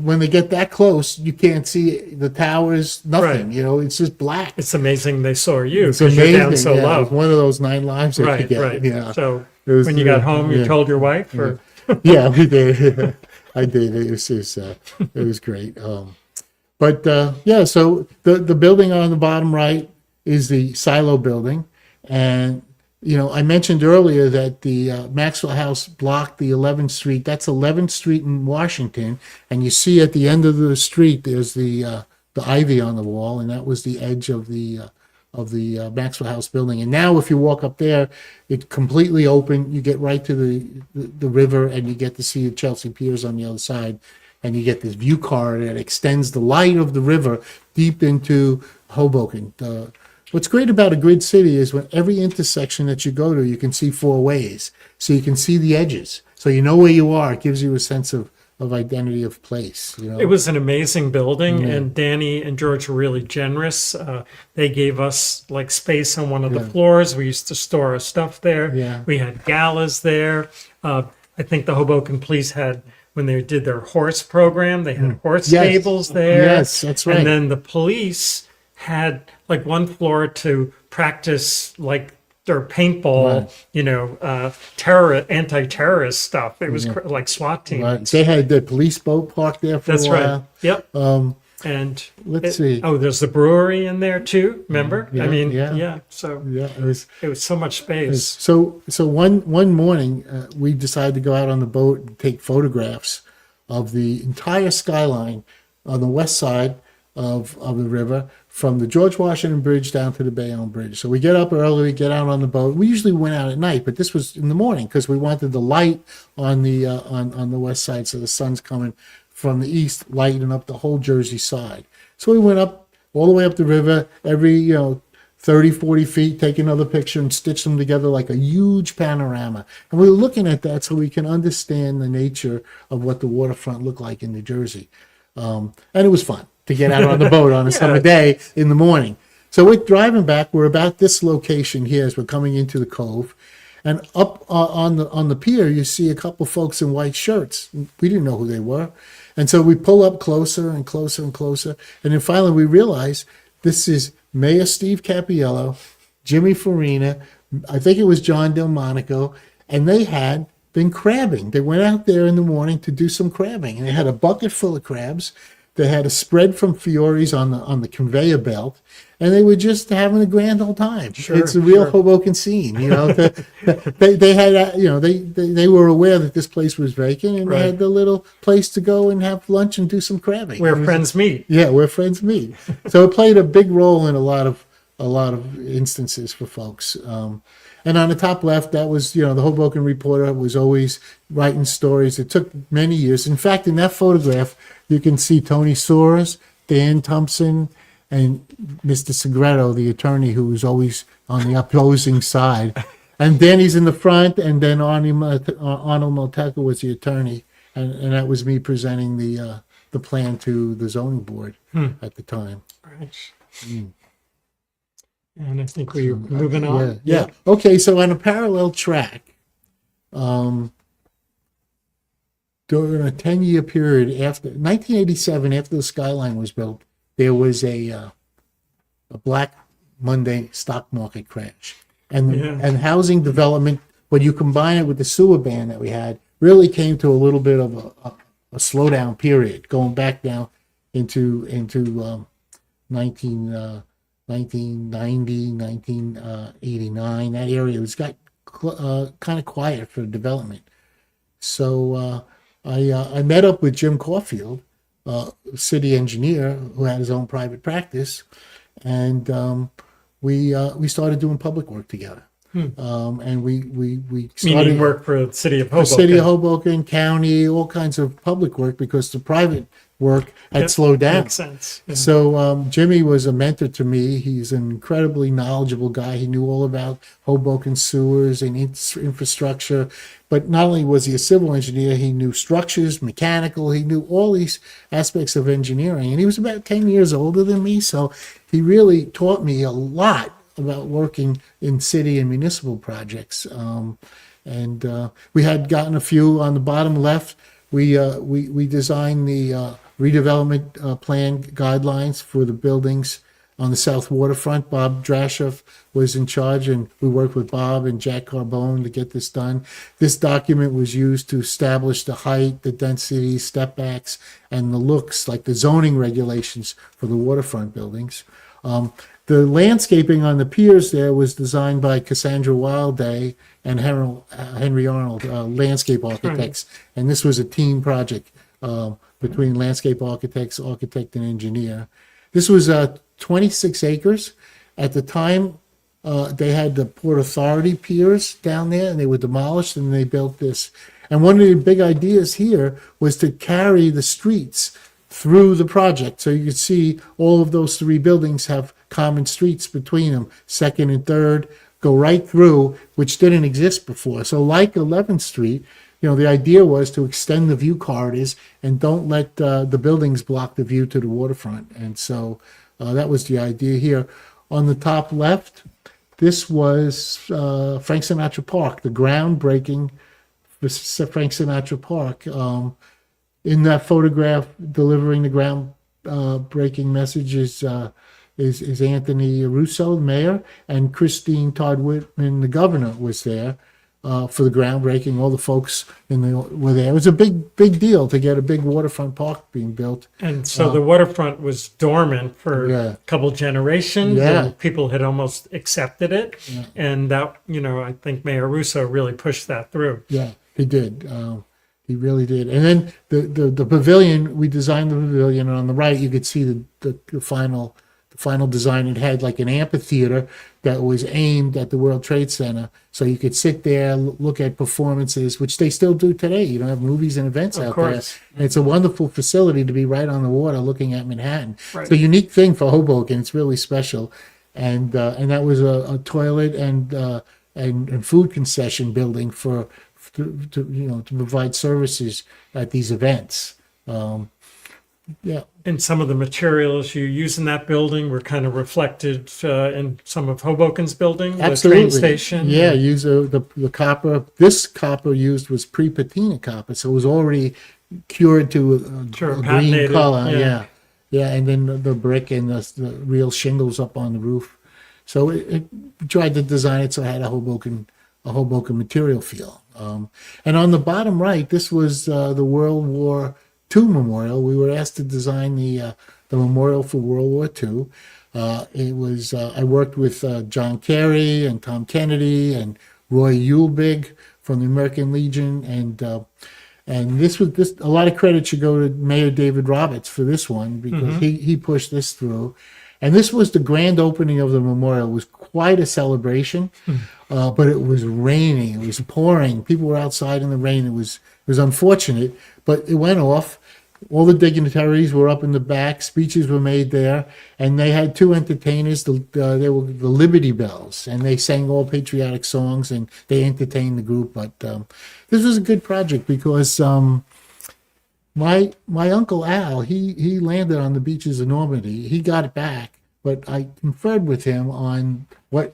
when they get that close, you can't see the towers, nothing. Right. It's just black. it's amazing they saw you It's because you're down so yeah. It low. was one of those 9 lives that you Right, get. right. Yeah. So It was, when you got home, you yeah. told your wife, or Yeah, we did. I did. It was great. Yeah, so the building on the bottom right is the silo building. And, I mentioned earlier that the Maxwell House blocked the 11th Street. That's 11th Street in Washington. And you see at the end of the street, there's the ivy on the wall. And that was the edge of the Maxwell House building. And now if you walk up there, it's completely open. You get right to the river and you get to see the Chelsea Piers on the other side. And you get this view corridor that extends the light of the river deep into Hoboken. What's great about a grid city is when every intersection that you go to, you can see 4 ways. So you can see the edges. So you know where you are. It gives you a sense of identity of place. it was an amazing building, and Danny and George were really generous. They gave us like space on one of the floors. We used to store our stuff there. Yeah. We had galas there. I think the Hoboken Police had, when they did their horse program, they had horse Yes. stables there. Yes, that's right. And then the police had like one floor to practice like their paintball, anti-terrorist stuff. It was like SWAT team. Right. They had the police boat parked there for That's a right. while. Yep. Um, And Let's see. Oh, there's the brewery in there too. Remember? Yeah, I mean, yeah. So yeah, it was so much space. So one morning we decided to go out on the boat and take photographs of the entire skyline on the west side of the river, from the George Washington Bridge down to the Bayonne Bridge. So we get up early, we get out on the boat. We usually went out at night, but this was in the morning because we wanted the light on the on the west side, so the sun's coming from the east, lighting up the whole Jersey side. So we went up all the way up the river, every 30, 40 feet, take another picture and stitch them together like a huge panorama. And we were looking at that so we can understand the nature of what the waterfront looked like in New Jersey. And it was fun to get out on the boat on a summer day in the morning. So we're driving back. We're about this location here as we're coming into the cove. And up on the pier, you see a couple folks in white shirts. We didn't know who they were. And so we pull up closer and closer and closer. And then finally we realize this is Mayor Steve Cappiello, Jimmy Farina, I think it was John Delmonico, and they had been crabbing. They went out there in the morning to do some crabbing. And they had a bucket full of crabs. They had a spread from Fiore's on the conveyor belt, and they were just having a grand old time. Sure, it's a real sure. Hoboken scene, they had, they were aware that this place was vacant, and Right. they had the little place to go and have lunch and do some crabbing. Where It was- friends meet. Yeah, where friends meet. So it played a big role in a lot of instances for folks. And on the top left, that was, the Hoboken Reporter was always writing stories. It took many years. In fact, in that photograph, you can see Tony Soares, Dan Thompson, and Mr. Segreto, the attorney who was always on the opposing side. And Danny's in the front, and then Arnold Malteca was the attorney. And that was me presenting the plan to the zoning board at the time. Right. And I think we're moving on. Yeah. Okay, so on a parallel track, during a 10-year period after 1987, after the skyline was built, there was a Black Monday stock market crash, and housing development, when you combine it with the sewer ban that we had, really came to a little bit of a slowdown period, going back now into 1990, 1989. That area was got kind of quiet for development. So I met up with Jim Caulfield, city engineer who had his own private practice, and we started doing public work together. And we started Meaning work for the city of for Hoboken. city of Hoboken, county, all kinds of public work, because the private work had That slowed down. Makes sense. Yeah. So Jimmy was a mentor to me. He's an incredibly knowledgeable guy. He knew all about Hoboken sewers and infrastructure. But not only was he a civil engineer, he knew structures, mechanical. He knew all these aspects of engineering. And he was about 10 years older than me. So he really taught me a lot about working in city and municipal projects. We had gotten a few on the bottom left. We designed the redevelopment plan guidelines for the buildings on the south waterfront. Bob Drashoff was in charge, and we worked with Bob and Jack Carbone to get this done. This document was used to establish the height, the density, step backs, and the looks, like the zoning regulations for the waterfront buildings. The landscaping on the piers there was designed by Cassandra Wildday and Henry Arnold, landscape architects. And this was a team project between landscape architects, architect, and engineer. This was 26 acres. At the time, they had the Port Authority piers down there, and they were demolished, and they built this. And one of the big ideas here was to carry the streets through the project. So you could see all of those three buildings have common streets between them, second and third, go right through, which didn't exist before. So like 11th Street, the idea was to extend the view corridors and don't let the buildings block the view to the waterfront. And so that was the idea here. On the top left, this was Frank Sinatra Park, the groundbreaking Frank Sinatra Park. In that photograph, delivering the groundbreaking message is Anthony Russo, the mayor, and Christine Todd Whitman, the governor, was there for the groundbreaking. All the folks were there. It was a big deal to get a big waterfront park being built. And so the waterfront was dormant for Yeah. a couple generations. Yeah. And people had almost accepted it. Yeah. And that, I think Mayor Russo really pushed that through. Yeah, he did. He really did. And then the pavilion, we designed the pavilion, and on the right you could see the final design. It had like an amphitheater that was aimed at the World Trade Center, so you could sit there, look at performances, which they still do today. You don't have movies and events out there. And it's a wonderful facility to be right on the water, looking at Manhattan. Right. It's a unique thing for Hoboken. It's really special. And that was a toilet and food concession building to provide services at these events. Yeah. And some of the materials you use in that building were kind of reflected in some of Hoboken's building, Absolutely. the train station. Yeah, use the copper. This copper used was pre-patina copper, so it was already cured to a green patinated, color. yeah. Yeah, and then the brick and the real shingles up on the roof. So it tried to design it so it had a Hoboken material feel. And on the bottom right, this was the World War II memorial. We were asked to design the memorial for World War II. It was I worked with John Kerry and Tom Kennedy and Roy Ulbig from the American Legion, and this a lot of credit should go to Mayor David Roberts for this one, because he pushed this through. And this was the grand opening of the memorial. It was quite a celebration, but it was raining. It was pouring. People were outside in the rain. It was unfortunate, but it went off. All the dignitaries were up in the back. Speeches were made there, and they had two entertainers. They were the Liberty Bells, and they sang all patriotic songs, and they entertained the group. But this was a good project because my uncle Al, he landed on the beaches of Normandy. He got it back, but I conferred with him on what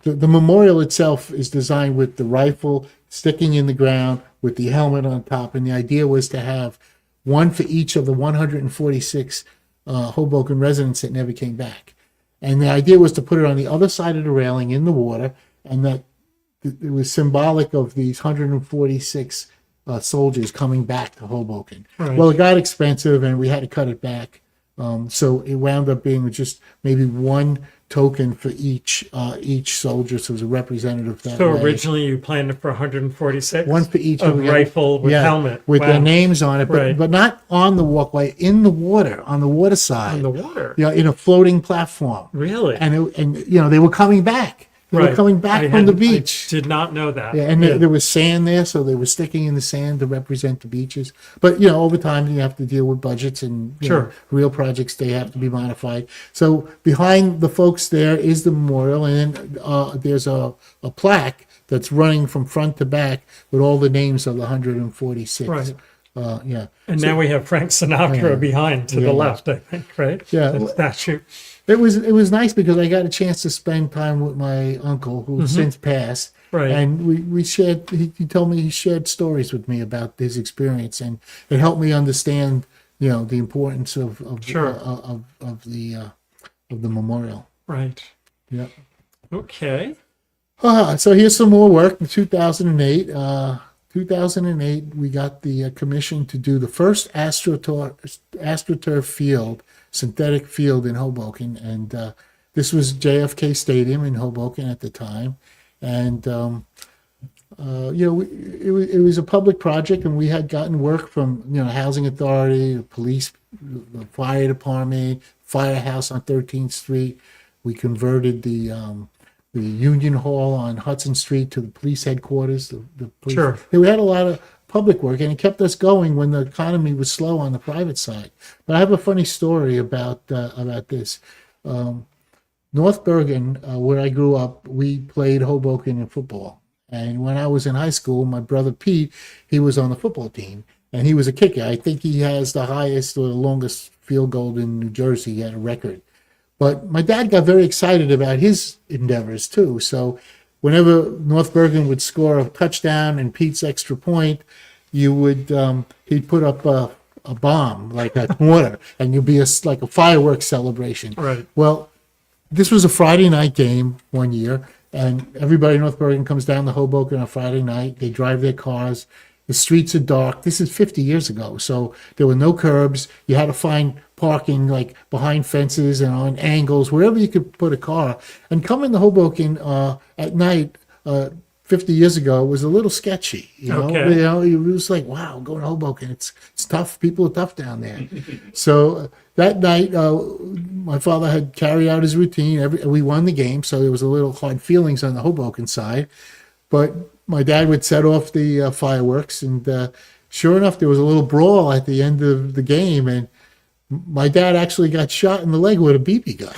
the memorial itself is designed with the rifle sticking in the ground with the helmet on top, and the idea was to have one for each of the 146 Hoboken residents that never came back. And the idea was to put it on the other side of the railing in the water, and that it was symbolic of these 146 soldiers coming back to Hoboken. Right. Well, it got expensive, and we had to cut it back. So it wound up being just maybe one token for each soldier, so it was a representative that So way. originally you planned it for 146? One for each A of them. rifle with helmet. with Wow. their names on it, Right. but not on the walkway, in the water, on the water side. On the water? In a floating platform. Really? And they were coming back. They were Right. coming back from the beach. I did not know that. Yeah, and there was sand there, so they were sticking in the sand to represent the beaches. But over time, you have to deal with budgets and Sure. real projects. They have to be modified. So behind the folks there is the memorial, and then there's a plaque that's running from front to back with all the names of the 146. Right. Yeah. And now we have Frank Sinatra behind to Yeah. the left, I think, right? Yeah. The statue. It was nice because I got a chance to spend time with my uncle, who's since passed. Right. And we shared. He told me he shared stories with me about his experience, and it helped me understand, the importance of Sure. of the memorial. Right. Yeah. Okay. So here's some more work. In 2008, 2008, we got the commission to do the first AstroTurf field, synthetic field in Hoboken, and this was JFK Stadium in Hoboken at the time, and it was a public project, and we had gotten work from housing authority, the police, the fire department, firehouse on 13th Street. We converted the Union Hall on Hudson Street to the police headquarters. The police. Sure. We had a lot of public work, and it kept us going when the economy was slow on the private side. But I have a funny story about this. North Bergen, where I grew up, we played Hoboken in football. And when I was in high school, my brother Pete, he was on the football team, and he was a kicker. I think he has the highest or the longest field goal in New Jersey. He had a record. But my dad got very excited about his endeavors too. So whenever North Bergen would score a touchdown and Pete's extra point, he'd put up a bomb like a mortar, and you'd be like a fireworks celebration. Right. Well, this was a Friday night game one year, and everybody in North Bergen comes down to Hoboken on Friday night. They drive their cars. The streets are dark. This is 50 years ago, so there were no curbs. You had to find parking like behind fences and on angles, wherever you could put a car. And coming to Hoboken at night 50 years ago was a little sketchy. Okay. It was like, wow, going to Hoboken, it's tough. People are tough down there. So that night, my father had carried out his routine. We won the game, so there was a little hard feelings on the Hoboken side. But my dad would set off the fireworks, and sure enough, there was a little brawl at the end of the game, and my dad actually got shot in the leg with a BB gun.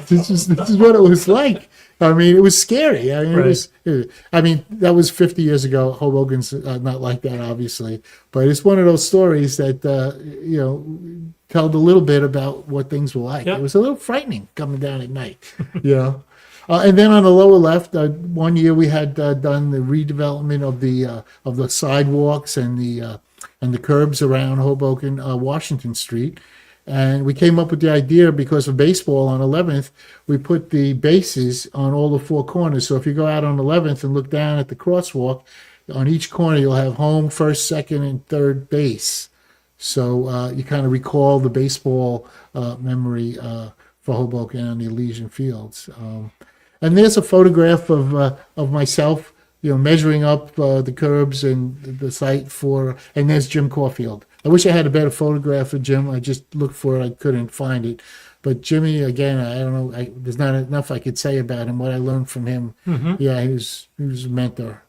This is what it was like. I mean, it was scary. I mean, that was 50 years ago. Hoboken's not like that, obviously, but it's one of those stories that told a little bit about what things were like. Yep. It was a little frightening coming down at night, And then on the lower left, one year we had done the redevelopment of the sidewalks and the curbs around Hoboken, Washington Street. And we came up with the idea because of baseball on 11th, we put the bases on all the four corners. So if you go out on 11th and look down at the crosswalk, on each corner you'll have home, first, second, and third base. So you kind of recall the baseball memory for Hoboken on the Elysian Fields. And there's a photograph of myself, measuring up the curbs and the site and there's Jim Caulfield. I wish I had a better photograph of Jim. I just looked for it. I couldn't find it. But Jimmy, again, I don't know. There's not enough I could say about him. What I learned from him, yeah, he was a mentor.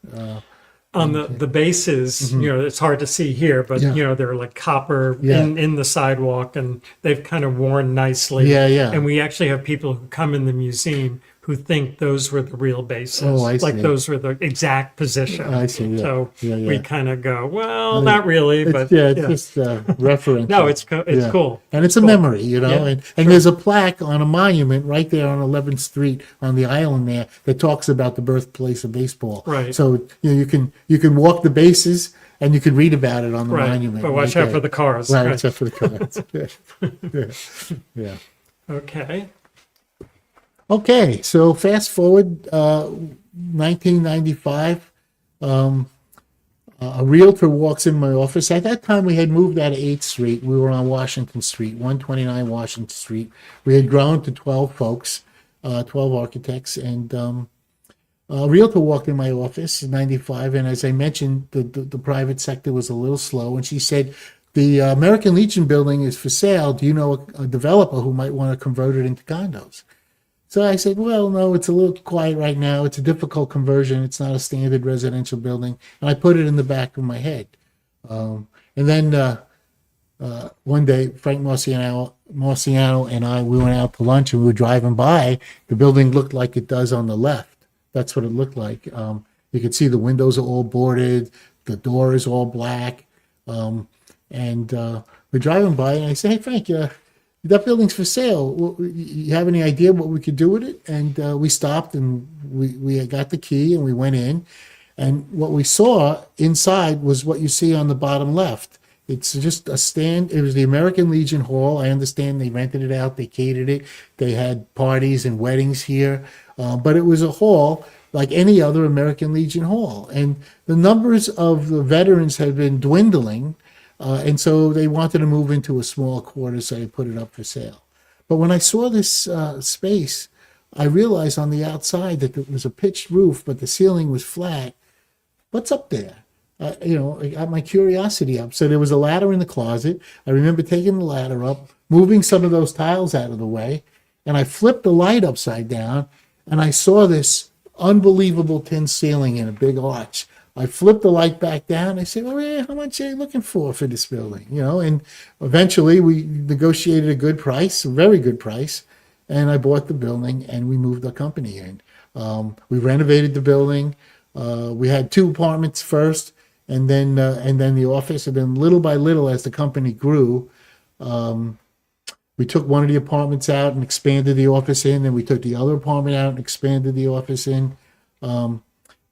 On the bases, it's hard to see here, but they're like copper in the sidewalk, and they've kind of worn nicely. Yeah. And we actually have people who come in the museum who think those were the real bases. Oh, I see. Like those were the exact position. I see. Yeah. So Yeah. we kind of go, well, not really, but It's just reference. no, it's cool. And it's a memory, Yeah, and there's a plaque on a monument right there on 11th Street on the island there that talks about the birthplace of baseball. Right. So you can walk the bases and you can read about it on the Right, monument. but watch right out there. for the cars. Right, Right. except for the cars. Yeah. Okay. Okay, so fast forward 1995. A realtor walks in my office. At that time, we had moved out of 8th Street. We were on Washington Street, 129 Washington Street. We had grown to 12 folks, 12 architects, and a realtor walked in my office in 95, and as I mentioned, the private sector was a little slow, and she said, the American Legion building is for sale. Do you know a developer who might want to convert it into condos? So I said, well, no, it's a little quiet right now. It's a difficult conversion. It's not a standard residential building. And I put it in the back of my head. And then one day, Frank Marciano and I, we went out to lunch and we were driving by. The building looked like it does on the left. That's what it looked like. You could see the windows are all boarded. The door is all black. And we're driving by and I say, hey, Frank, that building's for sale. You have any idea what we could do with it? And we stopped and we got the key and we went in. And what we saw inside was what you see on the bottom left. It's just a stand. It was the American Legion Hall. I understand they rented it out. They catered it. They had parties and weddings here. But it was a hall like any other American Legion Hall. And the numbers of the veterans had been dwindling. And so they wanted to move into a small quarter, so they put it up for sale. But when I saw this space, I realized on the outside that it was a pitched roof, but the ceiling was flat. What's up there? I got my curiosity up. So there was a ladder in the closet. I remember taking the ladder up, moving some of those tiles out of the way, and I flipped the light upside down, and I saw this unbelievable tin ceiling in a big arch. I flipped the light back down. I said, well, yeah, how much are you looking for this building? And eventually we negotiated a good price, a very good price, and I bought the building and we moved the company in. We renovated the building. We had 2 apartments first, and then the office. And then little by little, as the company grew, we took one of the apartments out and expanded the office in. And we took the other apartment out and expanded the office in.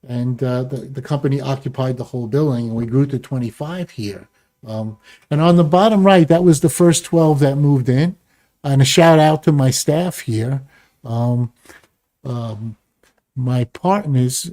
And the company occupied the whole building, and we grew to 25 here. And on the bottom right, that was the first 12 that moved in. And a shout out to my staff here. My partners,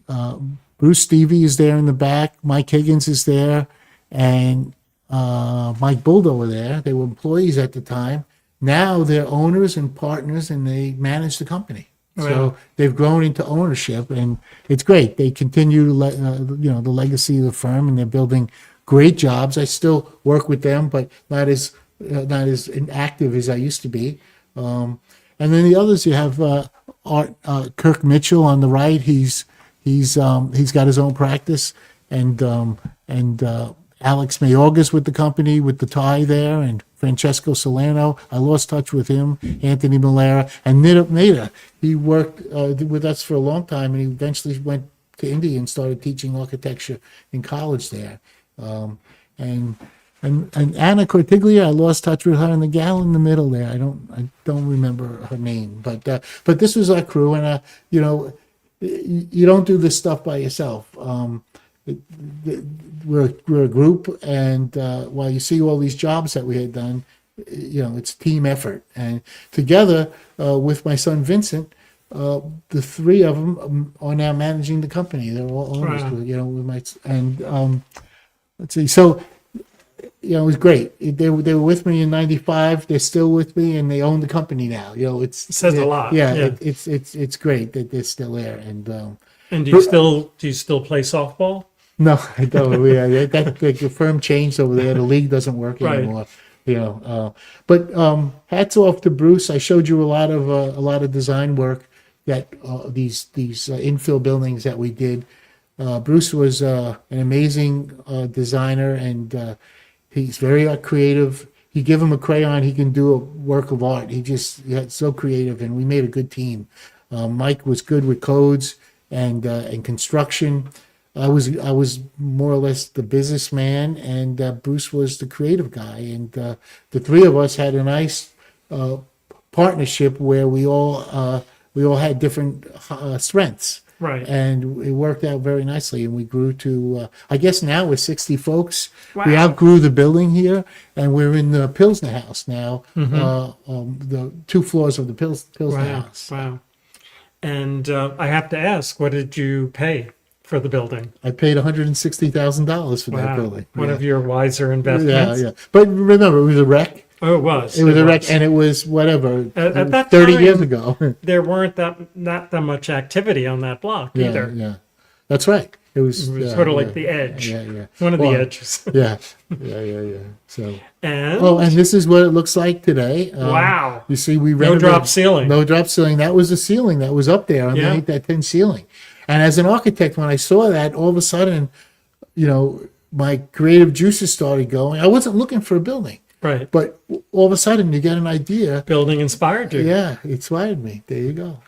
Bruce Stevie is there in the back, Mike Higgins is there, and Mike Buldo were there. They were employees at the time. Now they're owners and partners, and they manage the company. So they've grown into ownership, and it's great. They continue, the legacy of the firm, and they're building great jobs. I still work with them, but not as active as I used to be. And then the others, you have Kirk Mitchell on the right. He's got his own practice, and Alex Mayorgas with the company with the tie there, and Francesco Salerno. I lost touch with him. Anthony Malera and Nita. He worked with us for a long time, and he eventually went to India and started teaching architecture in college there. And Anna Cortiglia, I lost touch with her, and the gal in the middle there. I don't remember her name, but this was our crew, and you don't do this stuff by yourself. We're a group, and while you see all these jobs that we had done, it's a team effort. And together with my son Vincent, the 3 of them are now managing the company. They're all owners, let's see. So, it was great. They were with me in '95. They're still with me, and they own the company now. It says a lot. Yeah. It's great that they're still there. And do you still play softball? No, I don't. The firm changed over there. The league doesn't work anymore. But hats off to Bruce. I showed you a lot of design work that these infill buildings that we did. Bruce was an amazing designer, and he's very creative. You give him a crayon, he can do a work of art. He's so creative, and we made a good team. Mike was good with codes and construction. I was more or less the businessman, and Bruce was the creative guy. And the 3 of us had a nice partnership where we all had different strengths. Right. And it worked out very nicely, and we grew to, I guess now we're 60 folks. Wow. We outgrew the building here, and we're in the Pilsner House now, the 2 floors of the Pilsner House. Wow. And I have to ask, what did you pay for the building? I paid $160,000 for that building. One of your wiser investments. Yeah. But remember, it was a wreck. Oh, it was. It was a wreck, and it was whatever, at that 30 time, years ago. There weren't not that much activity on that block either. Yeah, that's right. It was, sort of like the edge. Yeah. One of the Well, edges. Yeah. So, And and this is what it looks like today. wow. You see, we No renovated- drop ceiling. No drop ceiling. That was the ceiling that was up there underneath that thin ceiling. And as an architect, when I saw that, all of a sudden, my creative juices started going. I wasn't looking for a building, Right. but all of a sudden you get an idea. Building inspired you. Yeah, it inspired me. There you go.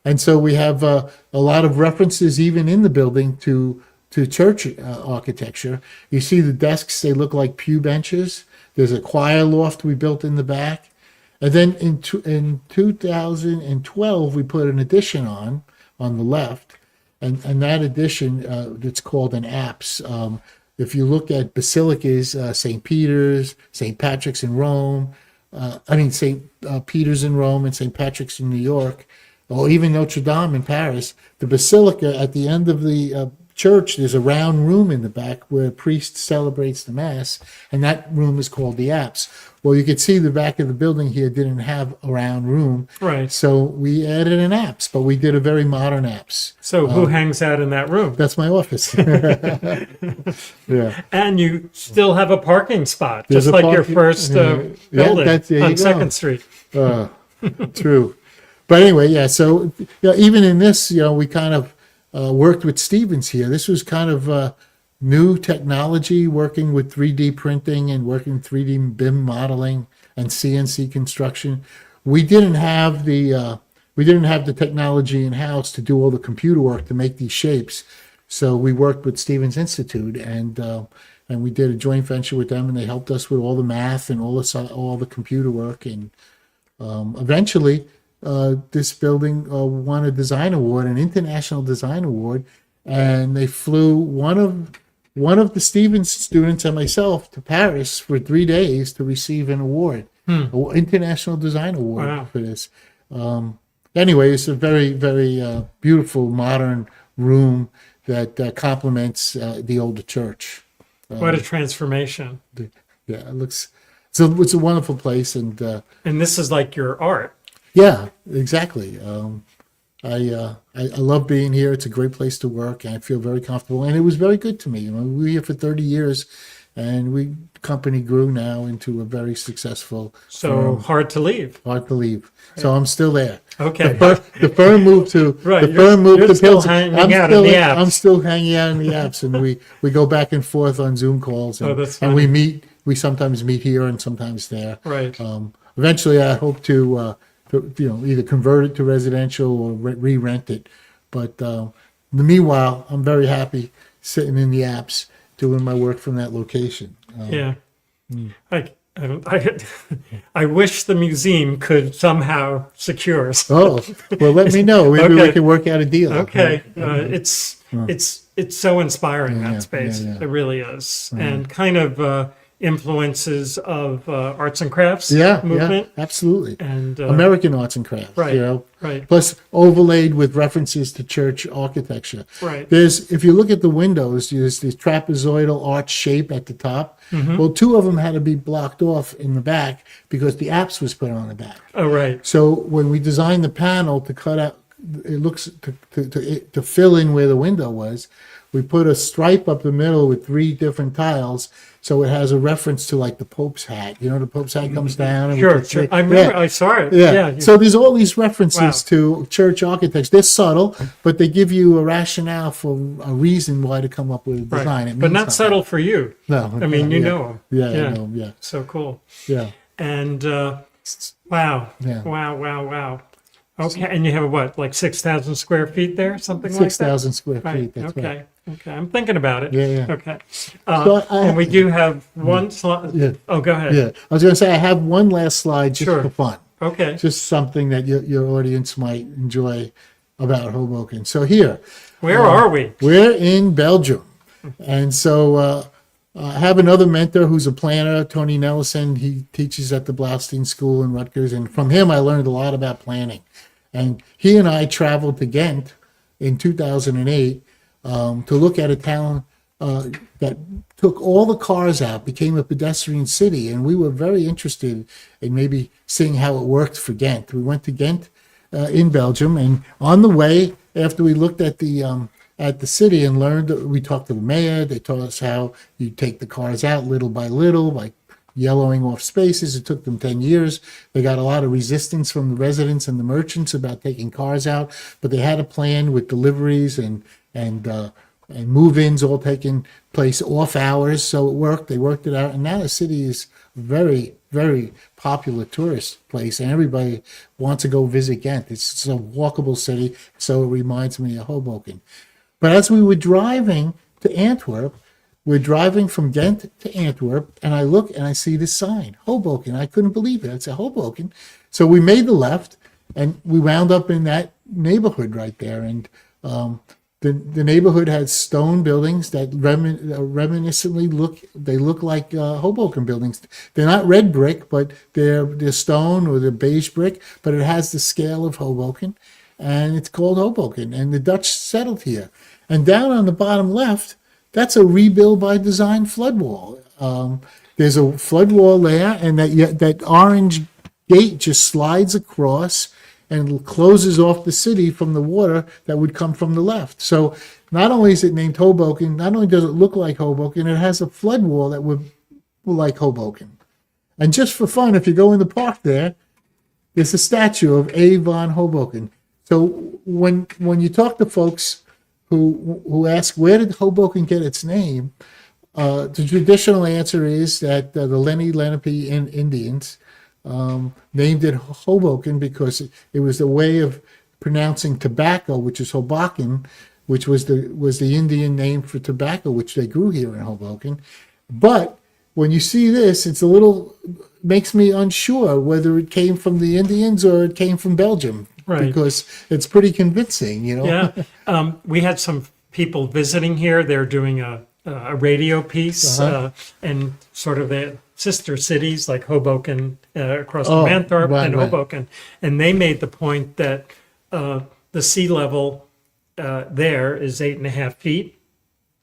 And so we have a lot of references even in the building to church architecture. You see the desks, they look like pew benches. There's a choir loft we built in the back. And then in 2012, we put an addition on the left. And that addition, it's called an apse. If you look at basilicas, St. Peter's, St. Patrick's in Rome, St. Peter's in Rome and St. Patrick's in New York, or even Notre Dame in Paris, the basilica at the end of the church, there's a round room in the back where a priest celebrates the mass, and that room is called the apse. Well, you can see the back of the building here didn't have a round room, Right. so we added an apse, but we did a very modern apse. So who hangs out in that room? That's my office. Yeah. And you still have a parking spot, There's just a like your parking- first yeah, building there you on go. 2nd Street. True. But anyway, yeah, so even in this, we kind of worked with Stevens here. This was kind of new technology, working with 3D printing and working 3D BIM modeling and CNC construction. We didn't have the technology in house to do all the computer work to make these shapes. So we worked with Stevens Institute and we did a joint venture with them, and they helped us with all the math and all the computer work. And eventually, this building won a design award, an international design award, and they flew one of the Stevens students and myself to Paris for 3 days to receive an award, an international design award Wow. for this. Anyway, it's a very, very beautiful modern room that complements the older church. What a transformation. Yeah, it's a wonderful place, and And this is like your art. yeah, exactly. I love being here. It's a great place to work, and I feel very comfortable. And it was very good to me. We were here for 30 years, and company grew now into a very successful. So hard to leave. Hard to leave. So I'm still there. Okay. The firm moved to Right, the firm you're moved to still Pilsen. hanging out in the apps. I'm still hanging out in the apps, and we go back and forth on Zoom calls, and, Oh, that's and funny. we sometimes meet here and sometimes there. Right. Eventually, I hope to either convert it to residential or re-rent it. But meanwhile, I'm very happy sitting in the apps doing my work from that location. Yeah. I wish the museum could somehow secure. Oh, well, let me know. Maybe we Okay. can work out a deal. Okay. It's so inspiring, Yeah, that space. yeah. It really is. And kind of influences of arts and crafts Yeah, movement. yeah, absolutely. And American arts and crafts, right, right. Plus overlaid with references to church architecture. Right. If you look at the windows, there's this trapezoidal arch shape at the top. Mm-hmm. Well, 2 of them had to be blocked off in the back because the apse was put on the back. Oh, right. So when we designed the panel to cut out, it looks to fill in where the window was, we put a stripe up the middle with 3 different tiles, so it has a reference to like the Pope's hat. The Pope's hat comes down. And Sure, sure. I remember. I saw it. Yeah. So there's all these references Wow. to church architects. They're subtle, but they give you a rationale for a reason why to come up with a design. right. It But means not something. subtle for you. No. I mean, you yeah. know them. Yeah, Yeah. I know 'em, yeah. So cool. Yeah. And wow. Yeah. Wow. Okay. And you have what, like 6,000 square feet there? Something like that? 6,000 square Right. feet. That's Okay. right. Okay. I'm thinking about it. Yeah, yeah. Okay. So And we do have one slide. Yeah. Oh, go ahead. Yeah. I was going to say, I have one last slide just Sure. for fun. Okay. Just something that your audience might enjoy about Hoboken. So here, Where are we? we're in Belgium. And so I have another mentor who's a planner, Tony Nelson. He teaches at the Blaustein School in Rutgers. And from him, I learned a lot about planning. And he and I traveled to Ghent in 2008 to look at a town that took all the cars out, became a pedestrian city. And we were very interested in maybe seeing how it worked for Ghent. We went to Ghent in Belgium. And on the way, after we looked at the at the city and learned. We talked to the mayor. They taught us how you take the cars out little by little, by yellowing off spaces. It took them 10 years. They got a lot of resistance from the residents and the merchants about taking cars out, but they had a plan with deliveries and move-ins all taking place off hours. So it worked. They worked it out. And now the city is a very, very popular tourist place, and everybody wants to go visit Ghent. It's a walkable city, so it reminds me of Hoboken. But as we were driving to Antwerp, we're driving from Ghent to Antwerp, and I look and I see this sign, Hoboken. I couldn't believe it. It's a Hoboken. So we made the left, and we wound up in that neighborhood right there. And the neighborhood has stone buildings that reminiscently look like Hoboken buildings. They're not red brick, but they're stone or they're beige brick, but it has the scale of Hoboken, and it's called Hoboken. And the Dutch settled here. And down on the bottom left, that's a rebuild by design flood wall. There's a flood wall there, and that orange gate just slides across and closes off the city from the water that would come from the left. So not only is it named Hoboken, not only does it look like Hoboken, it has a flood wall that would like Hoboken. And just for fun, if you go in the park there's a statue of A. von Hoboken. So when you talk to folks who ask, where did Hoboken get its name? The traditional answer is that the Lenni Lenape Indians named it Hoboken because it was the way of pronouncing tobacco, which is Hoboken, which was the Indian name for tobacco, which they grew here in Hoboken. But when you see this, makes me unsure whether it came from the Indians or it came from Belgium. Right. Because it's pretty convincing, Yeah. We had some people visiting here. They're doing a radio piece and sort of the sister cities like Hoboken across from Antwerp and Hoboken. And they made the point that the sea level there is 8.5 feet,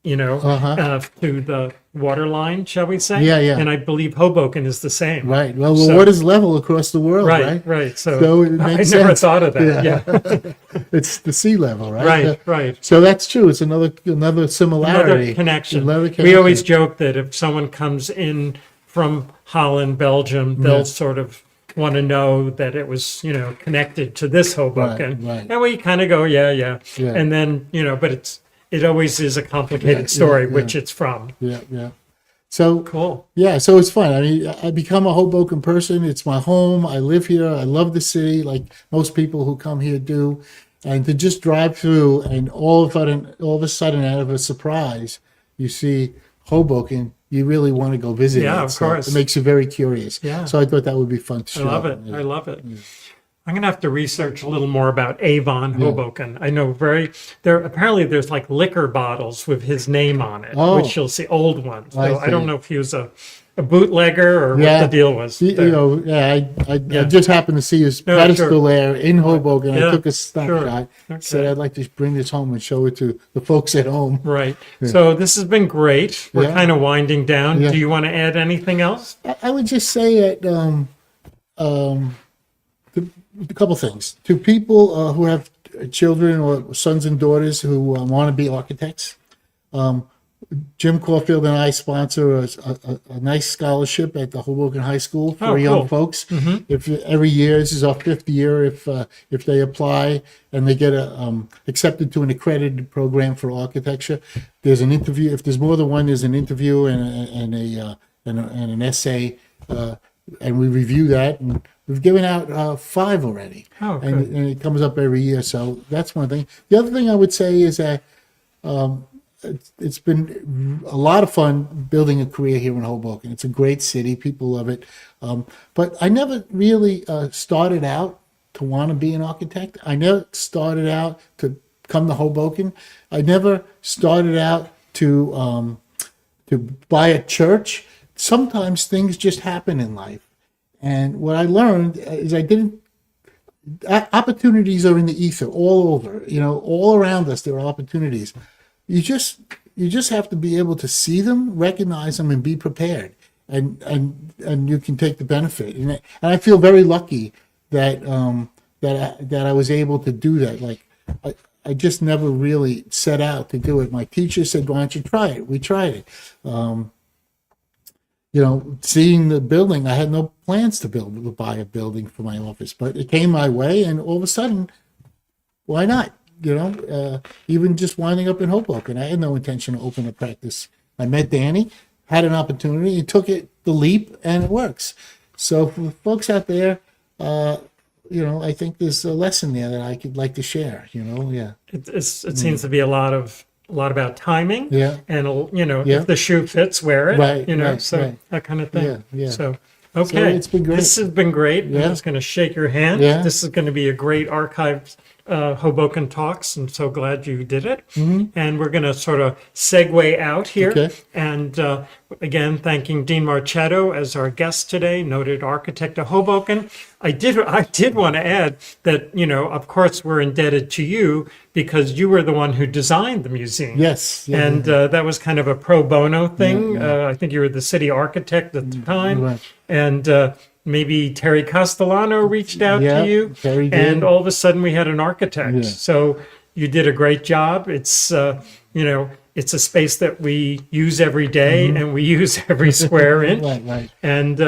to the water line, shall we say? Yeah, yeah. And I believe Hoboken is the same. Right. Well, what is level across the world, right? Right. So it I makes never sense. thought of that. Yeah. It's the sea level, right? Right. So that's true. It's another similarity. Another connection. Another We connection. always joke that if someone comes in from Holland, Belgium, they'll sort of want to know that it was, connected to this Hoboken. Right. And we kind of go, yeah. And then, but it always is a complicated story, which it's from. Yeah. So Cool. Yeah, so it's fun. I mean, I become a Hoboken person. It's my home. I live here. I love the city, like most people who come here do. And to just drive through, and all of a sudden, out of a surprise, you see Hoboken. You really want to go visit. Yeah, it. of So course. it makes you very curious. Yeah. So I thought that would be fun to I show. love it. Yeah. I love it. I'm going to have to research a little more about Avon Hoboken. I know apparently there's like liquor bottles with his name on it, which you'll see, old ones. So I don't know if he was a bootlegger or what the deal was. I just happened to see his pedestal there in Hoboken. I took a snapshot. Okay. Said I'd like to bring this home and show it to the folks at home. Right. So this has been great. We're kind of winding down. Yeah. Do you want to add anything else? I would just say that a couple things to people who have children or sons and daughters who want to be architects. Jim Caulfield and I sponsor a nice scholarship at the Hoboken High School for young folks. If every year, this is our 5th year, if they apply and they get accepted to an accredited program for architecture, there's an interview. If there's more than one, there's an interview and an essay, and we review that. And we've given out 5 already, and it comes up every year. So that's one thing. The other thing I would say is that it's been a lot of fun building a career here in Hoboken. It's a great city. People love it. But I never really started out to want to be an architect. I never started out to come to Hoboken. I never started out to buy a church. Sometimes things just happen in life. And what I learned is opportunities are in the ether all over, all around us. There are opportunities. You just have to be able to see them, recognize them, and be prepared, and you can take the benefit. And I feel very lucky that I was able to do that. Like I just never really set out to do it. My teacher said, "Why don't you try it?" We tried it. Seeing the building, I had no plans to buy a building for my office, but it came my way, and all of a sudden, why not? Even just winding up in Hoboken, I had no intention to open a practice. I met Danny, had an opportunity, and took the leap, and it works. So for folks out there, I think there's a lesson there that I could like to share. Yeah. It seems to be a lot about timing. Yeah. And Yeah. if the shoe fits, wear it. Right, So that kind of thing. Yeah, yeah. So okay, it's been great. This has been great. Yeah. I'm just going to shake your hand. Yeah. This is going to be a great archived Hoboken Talks. I'm so glad you did it. And we're going to sort of segue out here. Okay. And again, thanking Dean Marchetto as our guest today, noted architect of Hoboken. I did want to add that, of course, we're indebted to you because you were the one who designed the museum. Yes. Yeah, And that was kind of a pro bono thing. I think you were the city architect at the time. Right. And maybe Terry Castellano reached out Yeah, to you. Terry did. And all of a sudden we had an architect. Yeah. So you did a great job. It's, it's a space that we use every day and we use every square inch. Right. And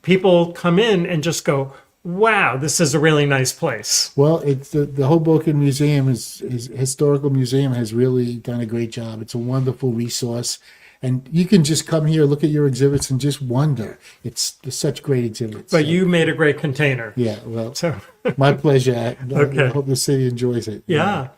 people come in and just go, wow, this is a really nice place. Well, it's the Hoboken Museum is historical museum has really done a great job. It's a wonderful resource, and you can just come here, look at your exhibits, and just wonder. It's such great exhibits. But you made a great container. Yeah, well, So my pleasure. Okay. I hope the city enjoys it. yeah.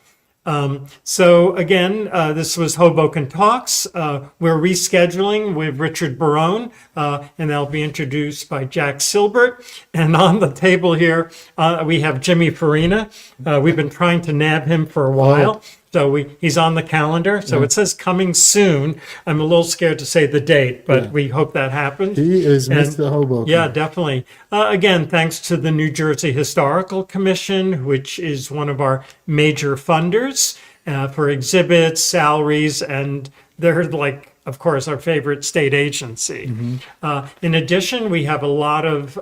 So again, this was Hoboken Talks. We're rescheduling with Richard Barone, and they'll be introduced by Jack Silbert. And on the table here, we have Jimmy Farina. We've been trying to nab him for a while. So he's on the calendar. So it says coming soon. I'm a little scared to say the date, but we hope that happens. He is And- Mr. Hoboken. Yeah, definitely. Again, thanks to the New Jersey Historical Commission, which is one of our major funders for exhibits, salaries, and they're like, of course, our favorite state agency. In addition, we have a lot of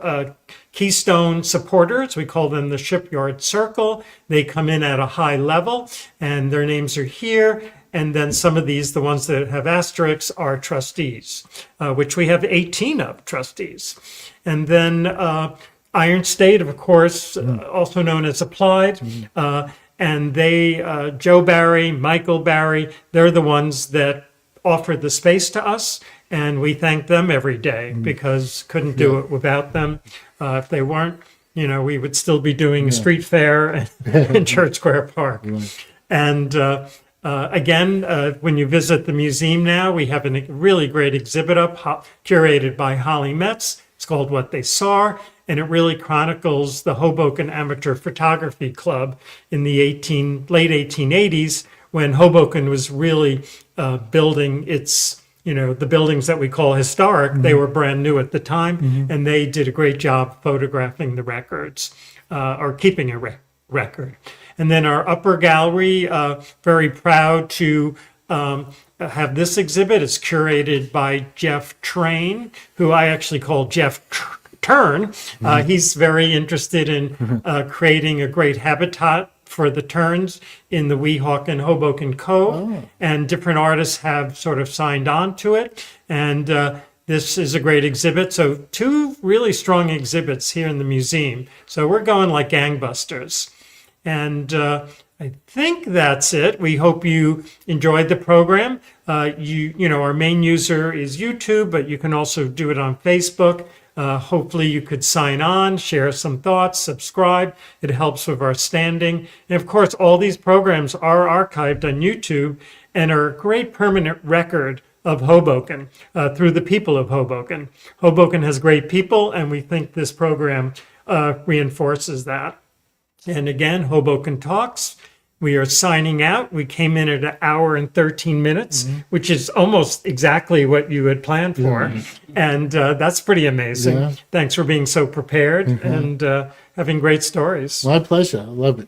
Keystone supporters. We call them the Shipyard Circle. They come in at a high level, and their names are here. And then some of these, the ones that have asterisks, are trustees, which we have 18 of trustees. And then Iron State, of course, also known as Applied. And they, Joe Barry, Michael Barry, they're the ones that offered the space to us. And we thank them every day because couldn't do it without them. If they weren't, we would still be doing street fair in Church Square Park. And again, when you visit the museum now, we have a really great exhibit up curated by Holly Metz. It's called What They Saw, and it really chronicles the Hoboken Amateur Photography Club in the late 1880s when Hoboken was really building its, the buildings that we call historic. They were brand new at the time, and they did a great job photographing the records or keeping a record. And then our upper gallery, very proud to have this exhibit. It's curated by Jeff Train, who I actually call Jeff Turn. He's very interested in creating a great habitat for the terns in the Weehawken and Hoboken Cove. And different artists have sort of signed on to it. And this is a great exhibit. So 2 really strong exhibits here in the museum. So we're going like gangbusters. And I think that's it. We hope you enjoyed the program. Our main user is YouTube, but you can also do it on Facebook. Hopefully you could sign on, share some thoughts, subscribe. It helps with our standing. And of course, all these programs are archived on YouTube and are a great permanent record of Hoboken through the people of Hoboken. Hoboken has great people, and we think this program reinforces that. And again, Hoboken Talks. We are signing out. We came in at 1 hour and 13 minutes, which is almost exactly what you had planned for. And that's pretty amazing. Yeah. Thanks for being so prepared and having great stories. My pleasure. I love it.